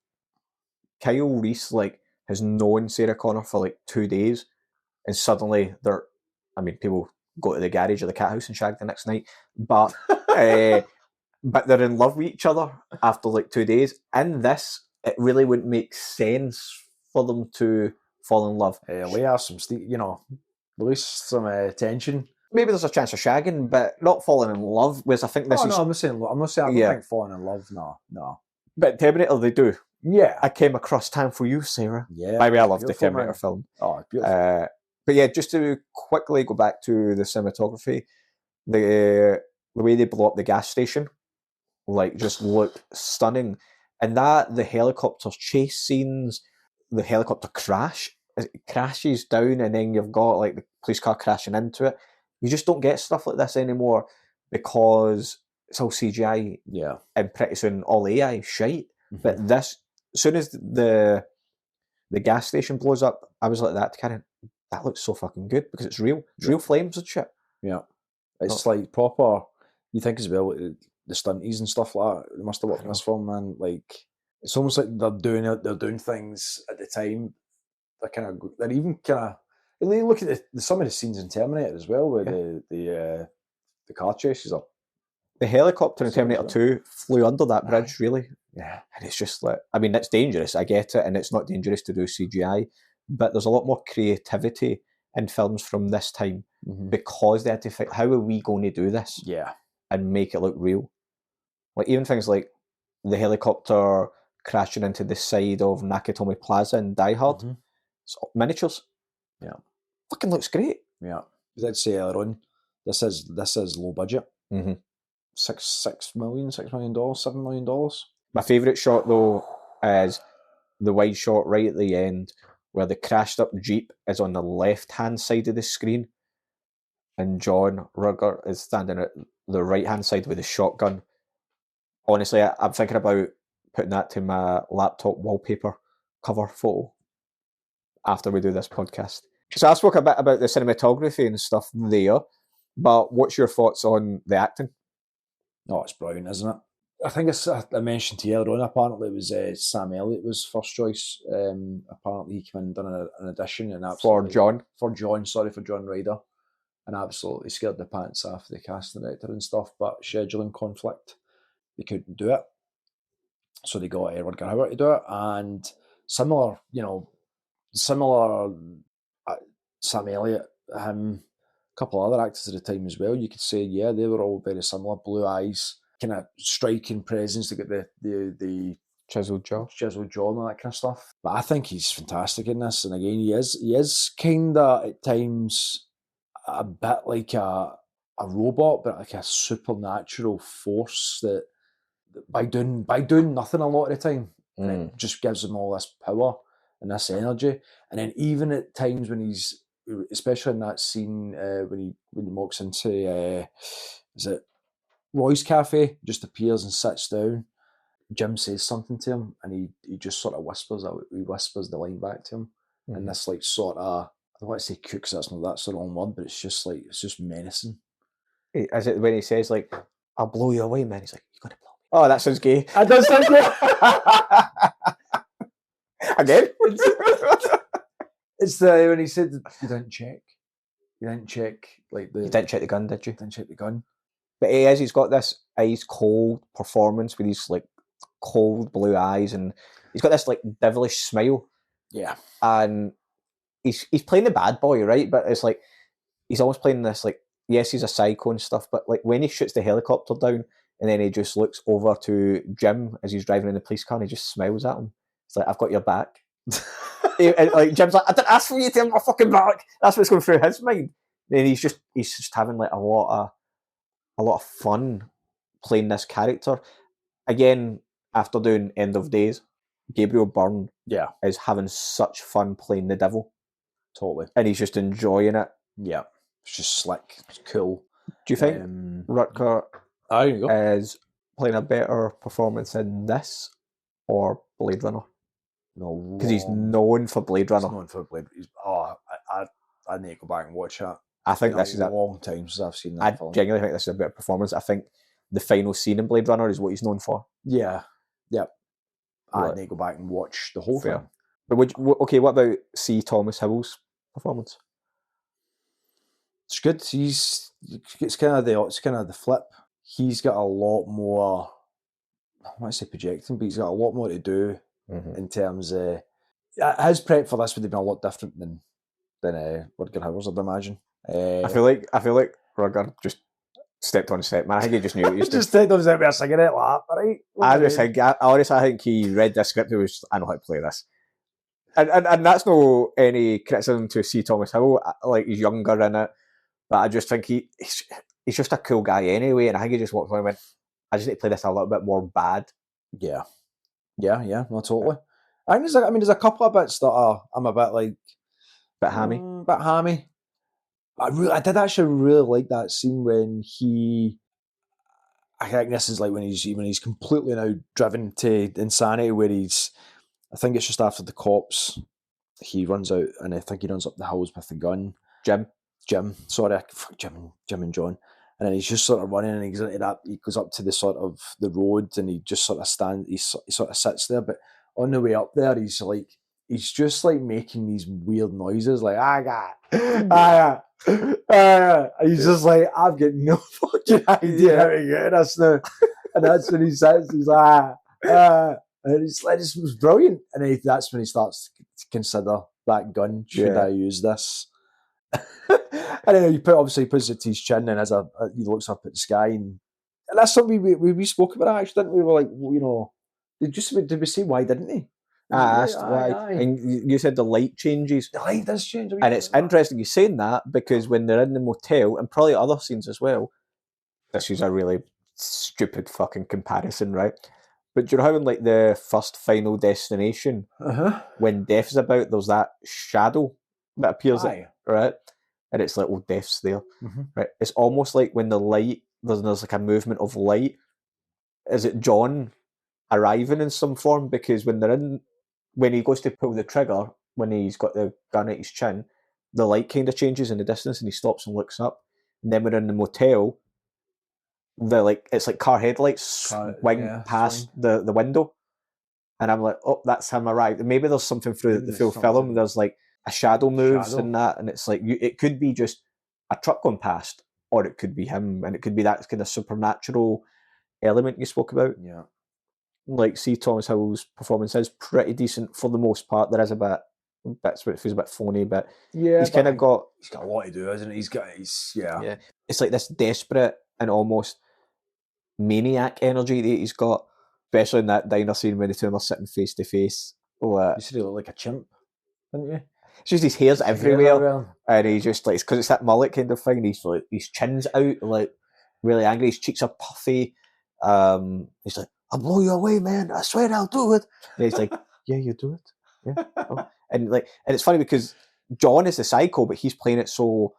Kyle Reese like has known Sarah Connor for like 2 days, and suddenly people go to the garage or the cat house and shag the next night, but but they're in love with each other after like 2 days. In this, it really wouldn't make sense for them to fall in love. Lay off some, release some tension. Maybe there's a chance of shagging, but not falling in love. Whereas I think this is. No, I'm not saying. I don't think falling in love. No. But Terminator, they do. Yeah. I came across Time for You, Sarah. Yeah. By the way, I love the Terminator film. Oh, it's beautiful. But yeah, just to quickly go back to the cinematography, the way they blow up the gas station, like, just looked stunning. And the helicopter chase scenes, the helicopter crash, it crashes down, and then you've got like the police car crashing into it. You just don't get stuff like this anymore because it's all CGI. Yeah. And pretty soon all AI shite. Mm-hmm. But this, as soon as the gas station blows up, I was like that to Karen. That looks so fucking good because it's real. It's real flames and shit. Yeah. It's like proper. You think as well, the stunties and stuff like that. They must have worked on this film, man. Like, it's almost like they're doing things at the time. They're even kind of. Look at some of the scenes in Terminator as well, where the car chases are. The helicopter in Terminator 2 flew under that bridge, really. Yeah. And it's just like, I mean, it's dangerous, I get it, and it's not dangerous to do CGI, but there's a lot more creativity in films from this time because they had to think, how are we going to do this? Yeah. And make it look real. Like, even things like the helicopter crashing into the side of Nakatomi Plaza in Die Hard. Mm-hmm. It's miniatures. Yeah. Fucking looks great. Yeah. As I'd say earlier on, this is low budget. Mm-hmm. $6 million, $7 million. My favourite shot though is the wide shot right at the end where the crashed up Jeep is on the left hand side of the screen and John Rugger is standing at the right hand side with a shotgun. Honestly, I'm thinking about putting that to my laptop wallpaper cover photo after we do this podcast. So I spoke a bit about the cinematography and stuff there, but what's your thoughts on the acting? Oh, it's brilliant, isn't it? I think I mentioned to you earlier on, apparently it was Sam Elliott was first choice. Apparently he came in and done an audition and absolutely... For John Ryder. And absolutely scared the pants off the casting director and stuff, but scheduling conflict, they couldn't do it. So they got Rutger Hauer to do it, and similar Sam Elliott, him, a couple of other actors at the time as well. You could say, yeah, they were all very similar. Blue eyes, kind of striking presence. They get the chiseled jaw and all that kind of stuff. But I think he's fantastic in this. And again, he is kind of at times a bit like a robot, but like a supernatural force that by doing nothing a lot of the time, and it just gives him all this power and this energy. And then even at times when he's, especially in that scene when he walks into is it Roy's cafe, just appears and sits down. Jim says something to him, and he just sort of whispers the line back to him, and this like sort of, I don't want to say cooks, that's the wrong word, but it's just menacing. Is it when he says like, "I'll blow you away, man"? He's like, "You're gonna blow me." Oh, that sounds gay. It does sound good. Again. It's the when he said you didn't check like the You didn't check the gun, did you? didn't check the gun. But he's got this ice cold performance with these like cold blue eyes, and he's got this like devilish smile, Yeah, and he's playing the bad boy, right? But it's like he's almost playing this like, yes, he's a psycho and stuff, but like when he shoots the helicopter down and then he just looks over to Jim as he's driving in the police car and he just smiles at him. It's like, I've got your back. And, like Jim's like, I didn't ask for you to have my fucking back. That's what's going through his mind. And he's just having like a lot of fun playing this character. Again, after doing End of Days, Gabriel Byrne yeah, is having such fun playing the devil. totally. And he's just enjoying it. Yeah, it's just slick, it's cool. Do you think Rutger There you go. is playing a better performance in this or Blade Runner? No, Because he's known for Blade Runner. He's known for Blade. I need to go back and watch that. I think It's this been is a long time since I've seen that I film. genuinely think this is a better performance. I think the final scene in Blade Runner is what he's known for. Yeah, yep. I Right. need to go back and watch the whole Fair. film. But okay, what about C. Thomas Howell's performance? It's good. It's kind of the flip. He's got a lot more. I want to say projecting, but he's got a lot more to do in terms of his prep for this would have been a lot different than Rutger Hauer's, I'd imagine. I feel like Rutger just stepped on set, man. I think he just knew what he was doing. just take those out with a cigarette like that, right? I honestly think he read this script. He was just, I know how to play this, and that's no any criticism to C. Thomas Howell. Like he's younger in it, but I just think he's just a cool guy anyway. And I think he just walked on and went, I just need to play this a little bit more bad. Yeah, no, totally. I think there's a couple of bits that I'm a bit like, Bit hammy. Bit hammy. I did actually really like that scene when I think this is like when he's completely now driven to insanity, where I think it's just after the cops, he runs out and I think he runs up the hills with the gun. Jim, sorry, Jim and John. And then he's just sort of running and he goes up to the sort of the road and he just sort of he sort of sits there, but on the way up there he's just like making these weird noises like he's just like, I've got no fucking idea how to get this now. And that's when he says he's like and it's like, this was brilliant. And that's when he starts to consider that gun, should I use this? And then he obviously puts it to his chin, and he looks up at the sky, and that's something we spoke about actually, didn't we? We were like, well, you know, did we say why didn't he? I asked why, and you said the light changes. The light does change, and it's interesting you saying that because when they're in the motel, and probably other scenes as well, this is a really stupid fucking comparison, right? But do you know how in like the first Final Destination, when Death is about, there's that shadow that appears, right? And it's like, oh, Death's there, right? It's almost like when the light, there's like a movement of light. Is it John arriving in some form? Because when he goes to pull the trigger, when he's got the gun at his chin, the light kind of changes in the distance, and he stops and looks up. And then we're in the motel. It's like car headlights swing past the window, and I'm like, oh, that's him arrived. And maybe there's something through the full film. There's like a shadow moves and that, and it's like it could be just a truck going past, or it could be him, and it could be that kind of supernatural element you spoke about. Yeah, like C. Thomas Howell's performance is pretty decent for the most part. There is a bits where it feels a bit phony, but he's kind of got a lot to do, isn't he? Yeah. It's like this desperate and almost maniac energy that he's got, especially in that diner scene when the two of them are sitting face to face. You said he looked like a chimp, didn't you? It's just his hair's everywhere, and he's just like, because it's that mullet kind of thing. And he's like, his chin's out, like really angry. His cheeks are puffy. He's like, "I'll blow you away, man. I swear I'll do it." And he's like, "Yeah, you do it." Yeah, oh. And it's funny because John is the psycho, but he's playing it so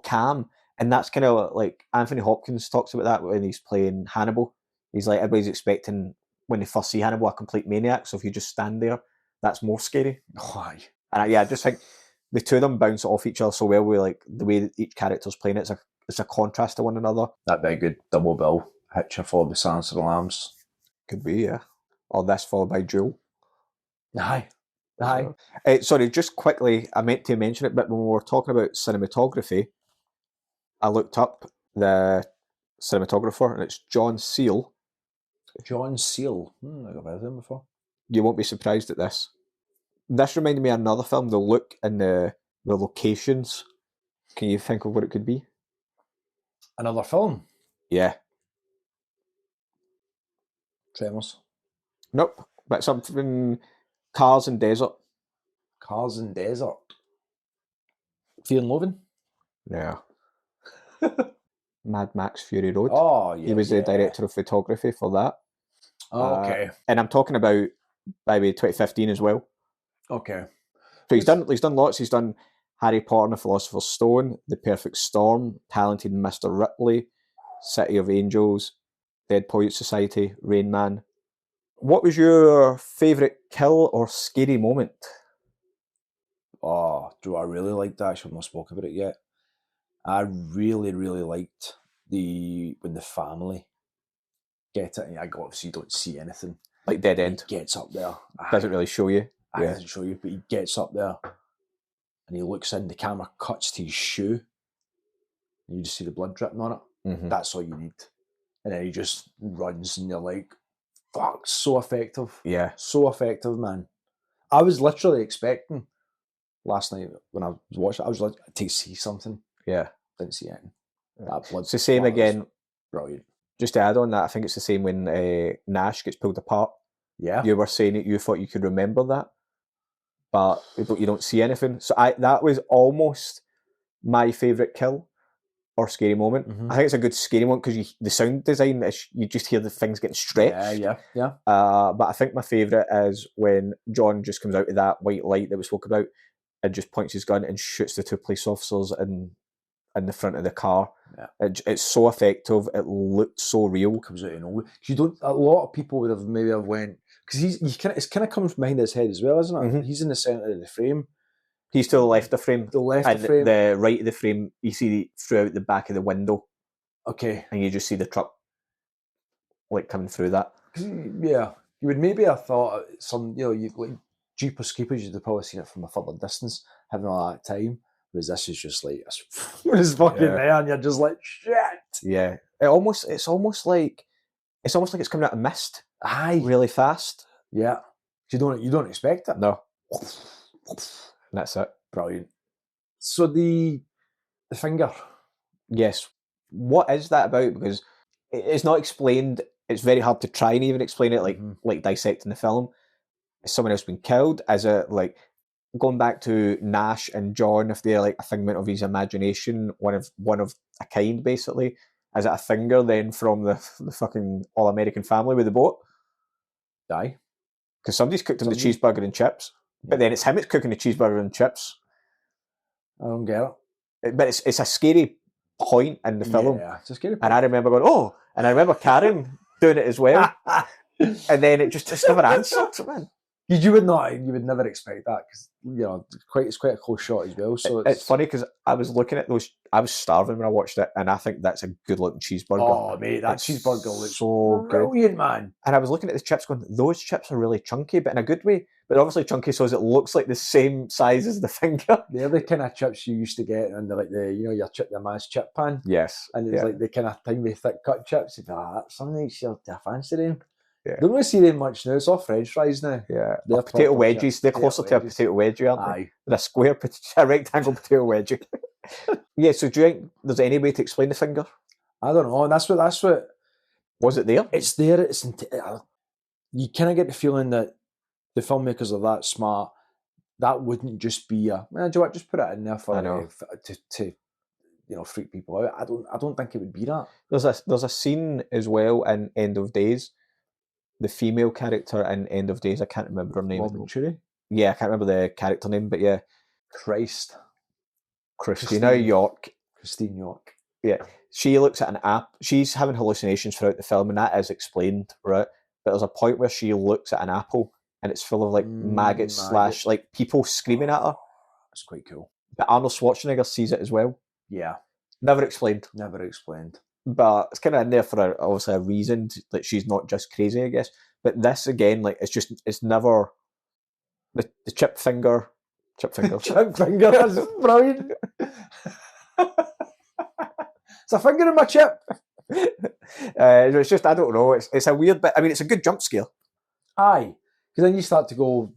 calm, and that's kind of like Anthony Hopkins talks about that when he's playing Hannibal. He's like, everybody's expecting when they first see Hannibal a complete maniac, so if you just stand there, that's more scary. And I just think the two of them bounce off each other so well with like the way that each character's playing it. it's a contrast to one another. That'd be a good double bill. Hitcher followed by Silence of the Lambs. Could be, yeah. Or this followed by Jewel. Aye. Aye. Sorry, just quickly, I meant to mention it, but when we were talking about cinematography, I looked up the cinematographer, and it's John Seal. John Seal. I've never heard of him before. You won't be surprised at this. This reminded me of another film, the look and the locations. Can you think of what it could be? Another film? Yeah. Tremors. Nope. But something... Cars and Desert. Cars and Desert. Fear and Loathing? Yeah. Mad Max Fury Road. Oh, yeah. He was the director of photography for that. Oh, okay. And I'm talking about, by the way, 2015 as well. Okay. So he's done lots. He's done Harry Potter and the Philosopher's Stone, The Perfect Storm, Talented Mr. Ripley, City of Angels, Dead Poets Society, Rain Man. What was your favourite kill or scary moment? Oh, do I really like that? Actually, I've not spoken about it yet. I really, really liked when the family get it, and obviously you don't see anything. Like Dead End. He gets up there. Doesn't really show you. It doesn't show you, but he gets up there and he looks in, the camera cuts to his shoe, and you just see the blood dripping on it. Mm-hmm. That's all you need. And then he just runs, and you're like, fuck, so effective. Yeah. So effective, man. I was literally expecting last night when I was watching it, I was like, to see something. Yeah. Didn't see anything. That blood It's the same again. Brilliant. Just to add on that, I think it's the same when Nash gets pulled apart. Yeah. You were saying it, you thought you could remember that, but you don't see anything. So that was almost my favourite kill or scary moment. Mm-hmm. I think it's a good scary moment because the sound design, you just hear the things getting stretched. Yeah. But I think my favourite is when John just comes out of that white light that we spoke about and just points his gun and shoots the two police officers in the front of the car. Yeah. It's so effective. It looked so real. Comes out of nowhere. A lot of people would have maybe went, because it's kind of comes from behind his head as well, isn't it? Mm-hmm. He's in the centre of the frame. He's to the left of the frame. The left and of the frame. The right of the frame, you see throughout the back of the window. Okay. And you just see the truck like coming through that. Yeah. You would maybe have thought some, like Jeepers Creepers, you'd have probably seen it from a further distance, having all that time. Whereas this is just like, it's fucking there, and you're just like, shit. Yeah. It's almost like it's coming out of mist. Aye. Really fast. Yeah. You don't expect it. No. That's it. Brilliant. So the finger. Yes. What is that about? Because it's not explained. It's very hard to try and even explain it, like dissecting the film. Has someone else been killed? Is it like going back to Nash and John, if they're like a figment of his imagination, one of a kind, basically? Is it a finger then from the fucking All-American Family with the boat? Aye. Because somebody's cooked him the cheeseburger and chips. But then it's him that's cooking the cheeseburger and chips. I don't get it. But it's a scary point in the film. Yeah, it's a scary point. And I remember going, oh! And I remember Karen doing it as well. And then it's never answered, man. You would never expect that, because it's quite a close shot as well. So it's funny because I was looking at those. I was starving when I watched it, and I think that's a good looking cheeseburger. Oh mate, that cheeseburger looks so brilliant, good, man. And I was looking at the chips, going, those chips are really chunky, but in a good way. But obviously chunky, so it looks like the same size as the finger. They're the kind of chips you used to get, and they're like your man's chip pan. Yes, and it's like the kind of tiny thick cut chips. That's something I fancy them. Yeah. Don't really see them much now. It's all French fries now. Yeah, they're potato wedges. Chips. They're closer to a potato wedgie, aren't they? Aye. They're a rectangle potato wedgie. Yeah. So do you think there's any way to explain the finger? I don't know. And that's what. Was it there? It's there. You kind of get the feeling that the filmmakers are that smart. That wouldn't just be do you know what? Just put it in there for to freak people out. I don't think it would be that. There's a scene as well in End of Days. The female character in End of Days, I can't remember her name. Yeah, I can't remember the character name, but yeah. Christina York. Christine York. Yeah. She looks at an app. She's having hallucinations throughout the film, and that is explained, right? But there's a point where she looks at an apple, and it's full of like maggots / like people screaming at her. That's quite cool. But Arnold Schwarzenegger sees it as well. Yeah. Never explained. Never explained. But it's kind of in there for obviously a reason that she's not just crazy, I guess. But this again, like it's never the chip finger. Chip finger, that's brilliant. It's a finger in my chip. It's just, I don't know. It's a weird bit. I mean, it's a good jump scare. Aye, because then you start to go,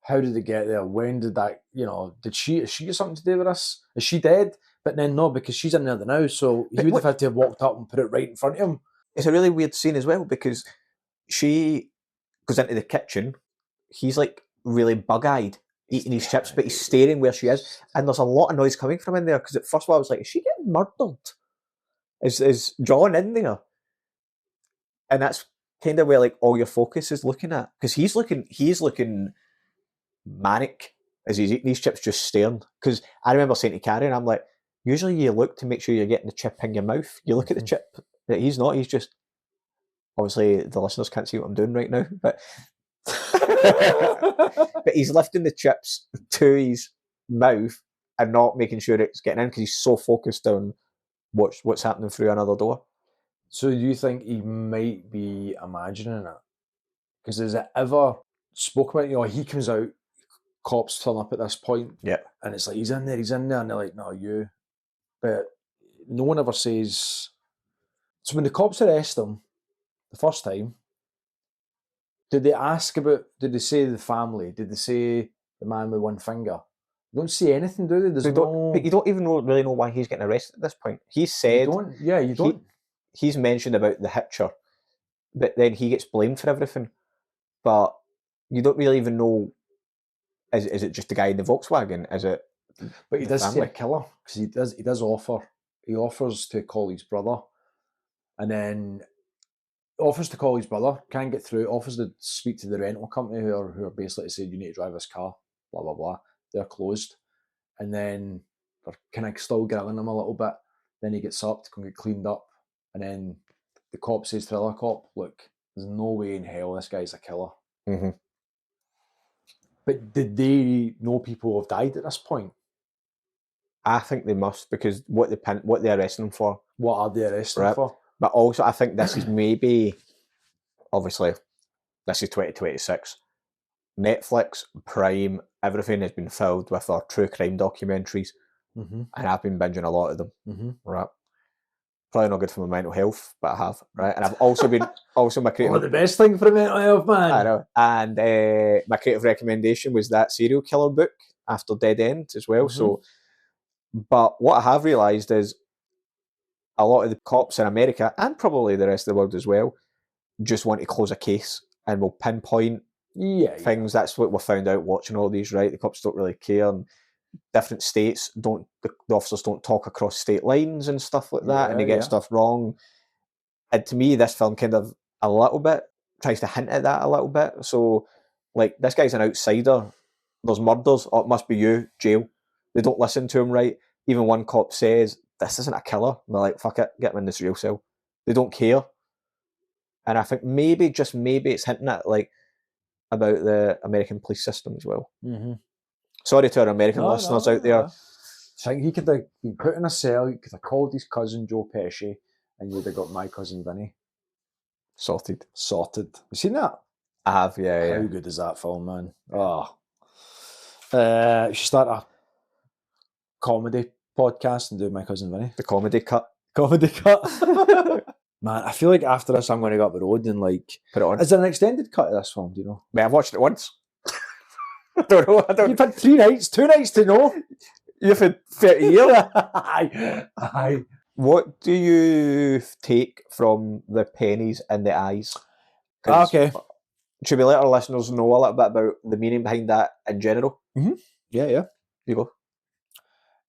how did they get there? When did that? Is she get something to do with this? Is she dead? But then no, because she's in there now. So he would have had to have walked up and put it right in front of him. It's a really weird scene as well because she goes into the kitchen. He's like really bug-eyed, eating his chips, but he's staring where she is, and there's a lot of noise coming from in there. Because at first of all, I was like, is she getting murdered? Is John in there? And that's kind of where like all your focus is looking at, because he's looking manic as he's eating these chips, just staring. Because I remember saying to Carrie, and I'm like, usually you look to make sure you're getting the chip in your mouth. You look at the chip, but he's not. He's just, obviously the listeners can't see what I'm doing right now, but but he's lifting the chips to his mouth and not making sure it's getting in because he's so focused on what's happening through another door. So you think he might be imagining it? Because is it ever spoke about? He comes out, cops turn up at this point, yeah, and it's like he's in there, and they're like, no, you. But no one ever says. So when the cops arrest him the first time, did they ask about? Did they say the family? Did they say the man with one finger? They don't say anything, do they? But you don't even really know why he's getting arrested at this point. He said, you don't. He's mentioned about the Hitcher, but then he gets blamed for everything. But you don't really even know. Is it just the guy in the Volkswagen? Is it? But he does say a killer because he does offer. He offers to call his brother, and then offers to call his brother. Can't get through. Offers to speak to the rental company who are basically saying you need to drive this car. Blah blah blah. They're closed, and then they're kind of still grilling him a little bit. Then he gets up to go get cleaned up, and then the cop says to the other cop, "Look, there's no way in hell this guy's a killer." Mm-hmm. But did they know people have died at this point? I think they must, because what they're arresting him for. What are they arresting him for? But also, I think this is maybe, obviously, this is 2026. Netflix, Prime, everything has been filled with our true crime documentaries, and I've been binging a lot of them. Right, probably not good for my mental health, but I have. Right, and I've also been my creative. The best thing for mental health, man. I know. And my creative recommendation was that serial killer book After Dead End as well. So, but what I have realised is a lot of the cops in America, and probably the rest of the world as well, just want to close a case and will pinpoint things. That's what we found out watching all these, right? The cops don't really care. And different states the officers don't talk across state lines and stuff like that, and they get stuff wrong. And to me, this film kind of a little bit tries to hint at that a little bit. So, like, this guy's an outsider. There's murders. Oh, it must be you. Jail. They don't listen to him, right? Even one cop says, this isn't a killer. And they're like, fuck it, get him in this jail cell. They don't care. And I think maybe, just maybe, it's hinting at, like, about the American police system as well. Sorry to our American listeners out there. I think he could have been put in a cell, he could have called his cousin Joe Pesci, and you'd have got My Cousin Vinny. Sorted. You seen that? I have, yeah. How good is that film, man? You should start a comedy podcast and do My Cousin Vinny. The comedy cut. Man, I feel like after this I'm going to go up the road and like put it on. Is there an extended cut of this film, do you know? Mate, I've watched it once. I don't know. You've had 2 nights to know. You've had 30 years. Aye. What do you take from the pennies in the eyes? Okay. Should we let our listeners know a little bit about the meaning behind that in general? Yeah. You go.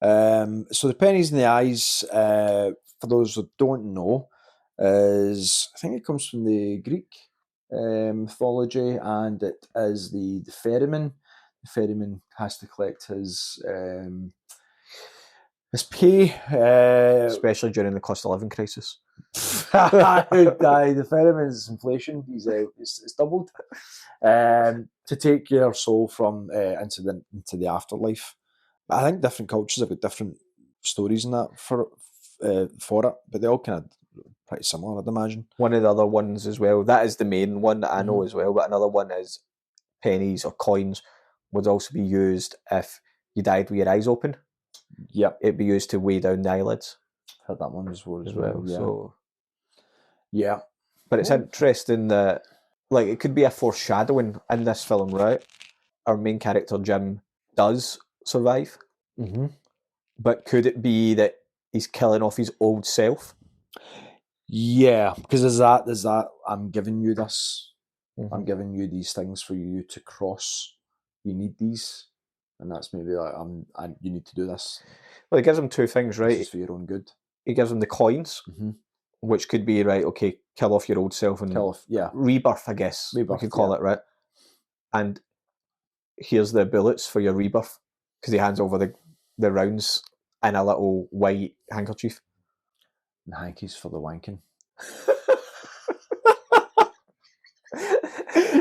So the pennies in the eyes, for those that don't know, is, I think it comes from the Greek mythology, and it is the ferryman. The ferryman has to collect his pay, especially during the cost of living crisis. The ferryman's inflation, it's doubled, to take your soul from into the afterlife. I think different cultures have got different stories in that. for it, but they're all kind of pretty similar, I'd imagine. One of the other ones as well, that is the main one that I know Mhm. as well, but another one is pennies or coins would also be used if you died with your eyes open. Yep, It'd be used to weigh down the eyelids heard that one as well. as well. Yeah. So, Yeah. but it's interesting that, like, it could be a foreshadowing in this film, right? Our main character Jim does survive, Mm-hmm. but could it be that he's killing off his old self? Yeah, because there's that. I'm giving you this. Mhm. I'm giving you these things for you to cross. You need these, and that's maybe like you need to do this. Well, it gives him two things, This right? is for your own good. He gives him the coins, Mm-hmm. which could be, right, okay, kill off your old self and Kill off, yeah. rebirth, I guess we Rebirth, could call yeah. it, right? And here's the bullets for your rebirth, because he hands over the rounds in a little white handkerchief. And hankies for the wanking.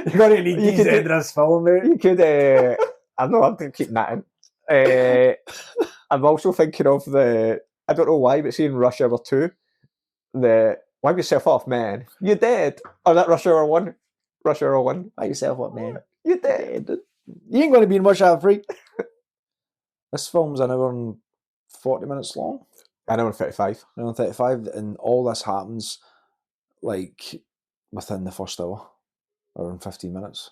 You're gonna need You these could in this film, mate. You could, I know, I'm going to keep that in. I'm also thinking of I don't know why, but seeing Rush Hour 2, wipe yourself off, man. You're dead. Or that Rush Hour 1. Rush Hour 1. Wipe yourself up, man. You're dead. You ain't going to be in Rush Hour 3. This film's an hour and 40 minutes long. An hour and 35. An hour and 35, and all this happens like within the first hour and 15 minutes.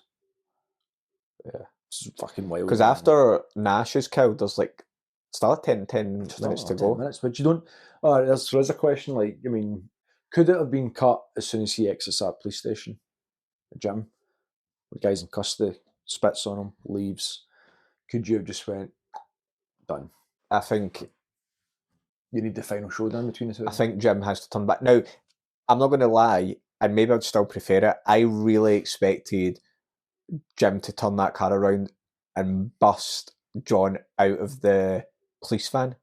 Yeah. It's fucking wild. Because after Nash is killed, there's like still 10 minutes to go. 10 minutes, but you don't. There's a question, like, I mean, could it have been cut as soon as he exits that police station? The gym? The guy's in custody, spits on him, leaves. Could you have just went, done? I think You need the final showdown between the two. I think Jim has to turn back. Now, I'm not going to lie, and maybe I'd still prefer it. I really expected Jim to turn that car around and bust John out of the police van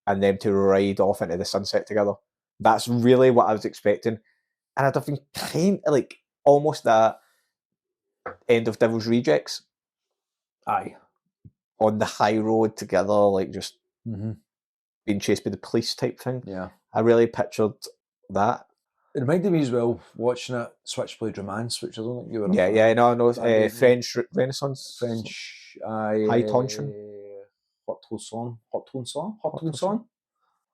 and them to ride off into the sunset together. That's really what I was expecting. And I'd have been kind of like almost that end of Devil's Rejects. Aye. On the high road together, like just Mm-hmm. being chased by the police type thing. Yeah. I really pictured that. It reminded me as well, watching it, Switchblade Romance, which I don't think you were. Yeah, no, That French Renaissance. French. High tension. Hot Son.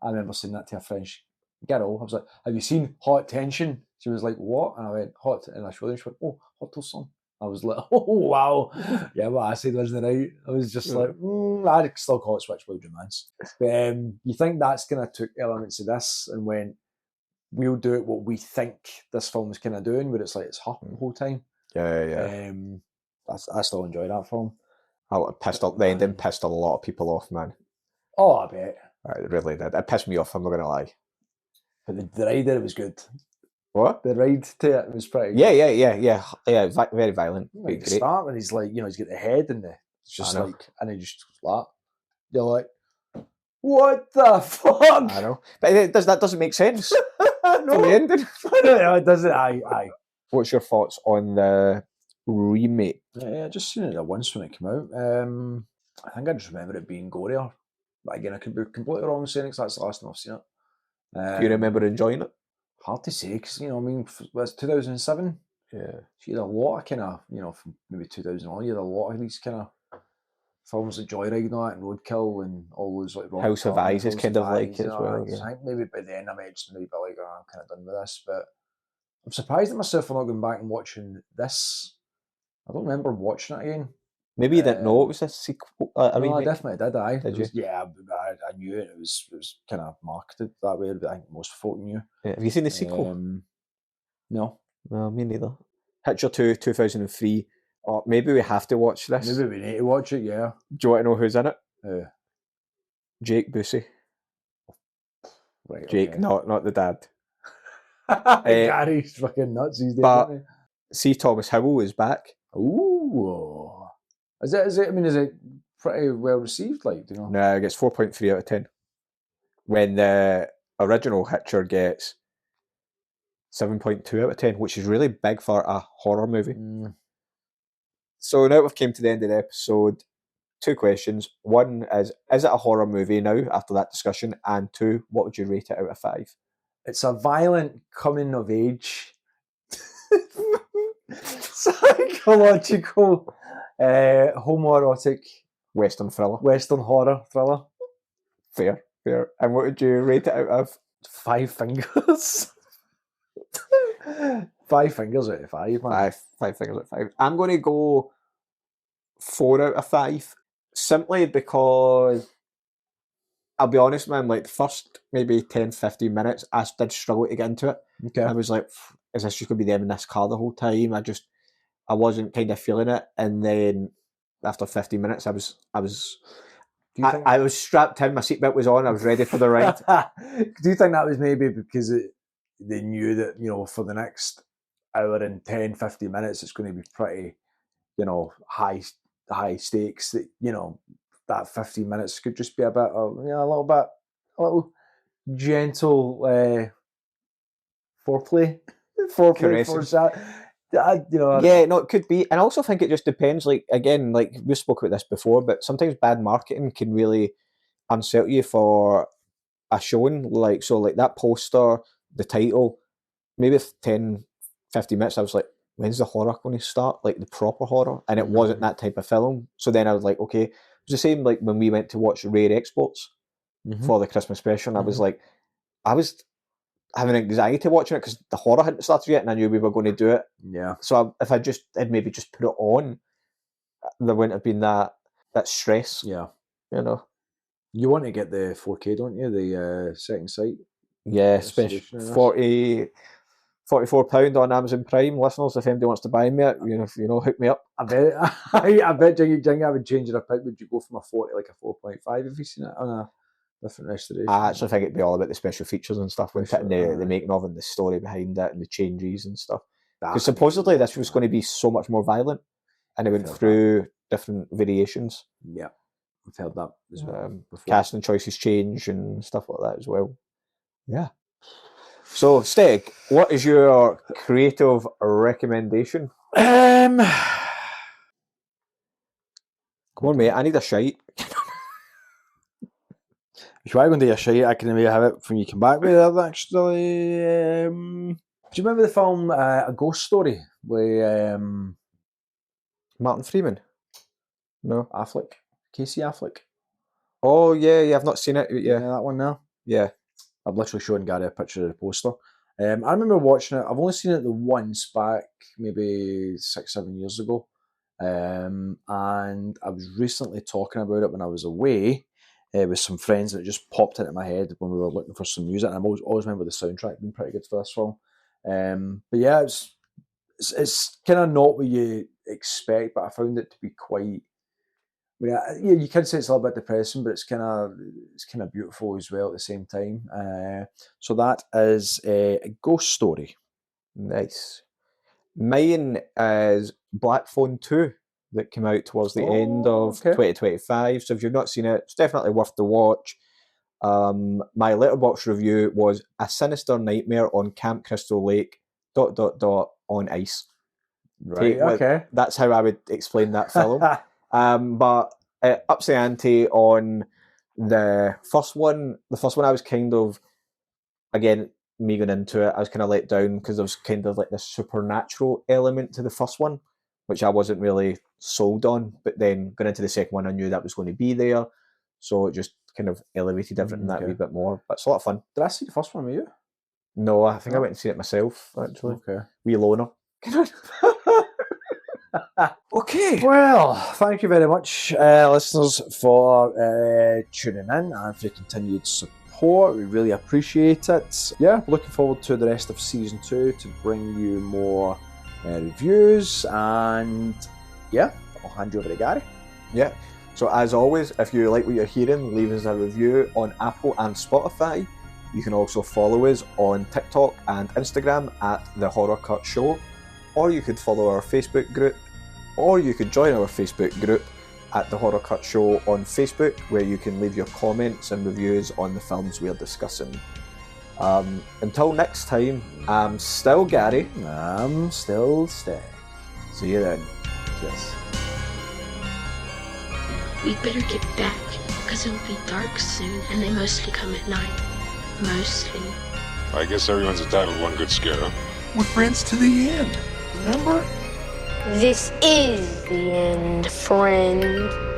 I remember saying that to a French girl. I was like, "Have you seen Hot Tension?" She was like, "What?" And I went, "Hot." And I showed her. She went, "Oh, Hot Son." I was like, "Oh wow, yeah." What I said wasn't right. I was just like, I'd still call it Switchblade Romance. But you think that's kind of took elements of this and went, we'll do it what we think this film is kind of doing, where it's like it's her the whole time. Yeah. I still enjoy that film. The ending pissed a lot of people off, man. Oh, I bet. It really did. It pissed me off, I'm not going to lie. But the ride there, it was good. What? The ride to it was pretty good. Yeah. Very violent. Like the Great. start when he's like, he's got the head and it's just like, and he just goes like, you're like, what the fuck? I know. But that doesn't make sense. No. From the ending. No, it doesn't. Aye. What's your thoughts on the remake? Yeah, I just seen it once when it came out. I think I just remember it being gorier. But again, I could be completely wrong saying it because that's the last time I've seen it. Do you remember enjoying it? Hard to say because, it's 2007. Yeah. So you had a lot of kind of, from maybe 2000 on, you had a lot of these kind of films like Joyride and all that, and Roadkill and all those like House of Eyes is kind of like it as well. I think maybe by then I might just maybe be like, I'm kind of done with this. But I'm surprised at myself for not going back and watching this. I don't remember watching it again. Maybe you didn't know it was a sequel. I definitely did. Did you? Yeah, I knew it. It was kind of marketed that way. I think most folk knew. Yeah. Have you seen the sequel? No. No, me neither. Hitcher 2, 2003. Oh, maybe we have to watch this. Maybe we need to watch it, yeah. Do you want to know who's in it? Jake Busey. Right, Jake, okay. not the dad. Gary's fucking nuts these days, But isn't C. Thomas Howell is back. he? Ooh. Is it pretty well received, like, do you know? No, it gets 4.3 out of 10. When the original Hitcher gets 7.2 out of 10, which is really big for a horror movie. So now we've came to the end of the episode. 2 questions. One is it a horror movie now after that discussion? And 2, what would you rate it out of 5? It's a violent coming of age, psychological, homoerotic Western thriller. Western horror thriller. Fair. And what would you rate it out of? 5 fingers. 5 fingers out of 5, man. 5 fingers out of 5. I'm going to go 4 out of 5. Simply because, I'll be honest, man, like the first maybe 10, 15 minutes, I did struggle to get into it. Okay. I was like, is this just going to be them in this car the whole time? I wasn't kind of feeling it. And then after 15 minutes, I was strapped in, my seatbelt was on, I was ready for the ride. Do you think that was maybe because they knew that, you know, for the next hour and 10, 15 minutes, it's going to be pretty, you know, high stakes, that, you know, that 15 minutes could just be a bit of, you know, a little gentle foreplay. You know, yeah, no, it could be. And I also think it just depends, like, again, like we spoke about this before, but sometimes bad marketing can really unsettle you for a showing. Like, so like that poster, the title, maybe 10, 15 minutes, I was like, when's the horror going to start? Like the proper horror? And it wasn't that type of film. So then I was like, okay. It was the same like when we went to watch Rare Exports for the Christmas special. And I was like, I was having anxiety watching it because the horror hadn't started yet and I knew we were going to do it. Yeah. So if I had maybe just put it on, there wouldn't have been that stress. Yeah. You know? You want to get the 4K, don't you? The second sight. Yeah, especially £44 on Amazon Prime. Listeners, if anybody wants to buy me it, hook me up. I bet Jingy, I would change it up. Would you go from a 40 like a 4.5 if you seen it on a different restoration? I actually think it'd be all about the special features and stuff, when putting the making of and the story behind it and the changes and stuff. Because supposedly this was going to be so much more violent, and it went through different variations. Yeah, I've heard that as well. Before. Casting choices change and stuff like that as well. Yeah. So, Steg, what is your creative recommendation? Come on, mate. I need a shite. If you are going to do a shite, I can maybe have it when you come back with it, actually. Do you remember the film A Ghost Story with Martin Freeman? No. Casey Affleck? Oh, yeah, I've not seen it. Yeah, that one now. Yeah. I've literally shown Gary a picture of the poster. I remember watching it. I've only seen it the once back, maybe 6-7 years ago. And I was recently talking about it when I was away with some friends, and it just popped into my head when we were looking for some music. And I always remember the soundtrack being pretty good for this film. But yeah, it's kind of not what you expect, but I found it to be quite. Yeah, you can say it's a little bit depressing, but it's kind of beautiful as well at the same time. So that is a Ghost Story. Nice. Mine is Black Phone 2 that came out towards the end of 2025. So if you've not seen it, it's definitely worth the watch. My letterbox review was A Sinister Nightmare on Camp Crystal Lake ... on ice. Right, okay. That's how I would explain that film. But it ups the ante on the first one. The first one I was kind of, again, me going into it, I was kind of let down because there was kind of like this supernatural element to the first one, which I wasn't really sold on. But then going into the second one, I knew that was going to be there. So it just kind of elevated everything that a wee bit more. But it's a lot of fun. Did I see the first one with you? No, I think I went and seen it myself, actually. Okay. Wee loner. Okay. Well, thank you very much, listeners, for tuning in and for your continued support. We really appreciate it. Yeah, looking forward to the rest of season 2 to bring you more reviews. And yeah, I'll hand you over to Gary. Yeah. So as always, if you like what you're hearing, leave us a review on Apple and Spotify. You can also follow us on TikTok and Instagram at The Horror Cut Show. Or you could follow our Facebook group, or you could join our Facebook group at The Horror Cut Show on Facebook, where you can leave your comments and reviews on the films we're discussing. Until next time, I'm still Gary. I'm still Stay. See you then. Cheers. We better get back, because it'll be dark soon, and they mostly come at night. Mostly. I guess everyone's entitled to one good scare, huh? We're friends to the end, remember? This is the end, friend.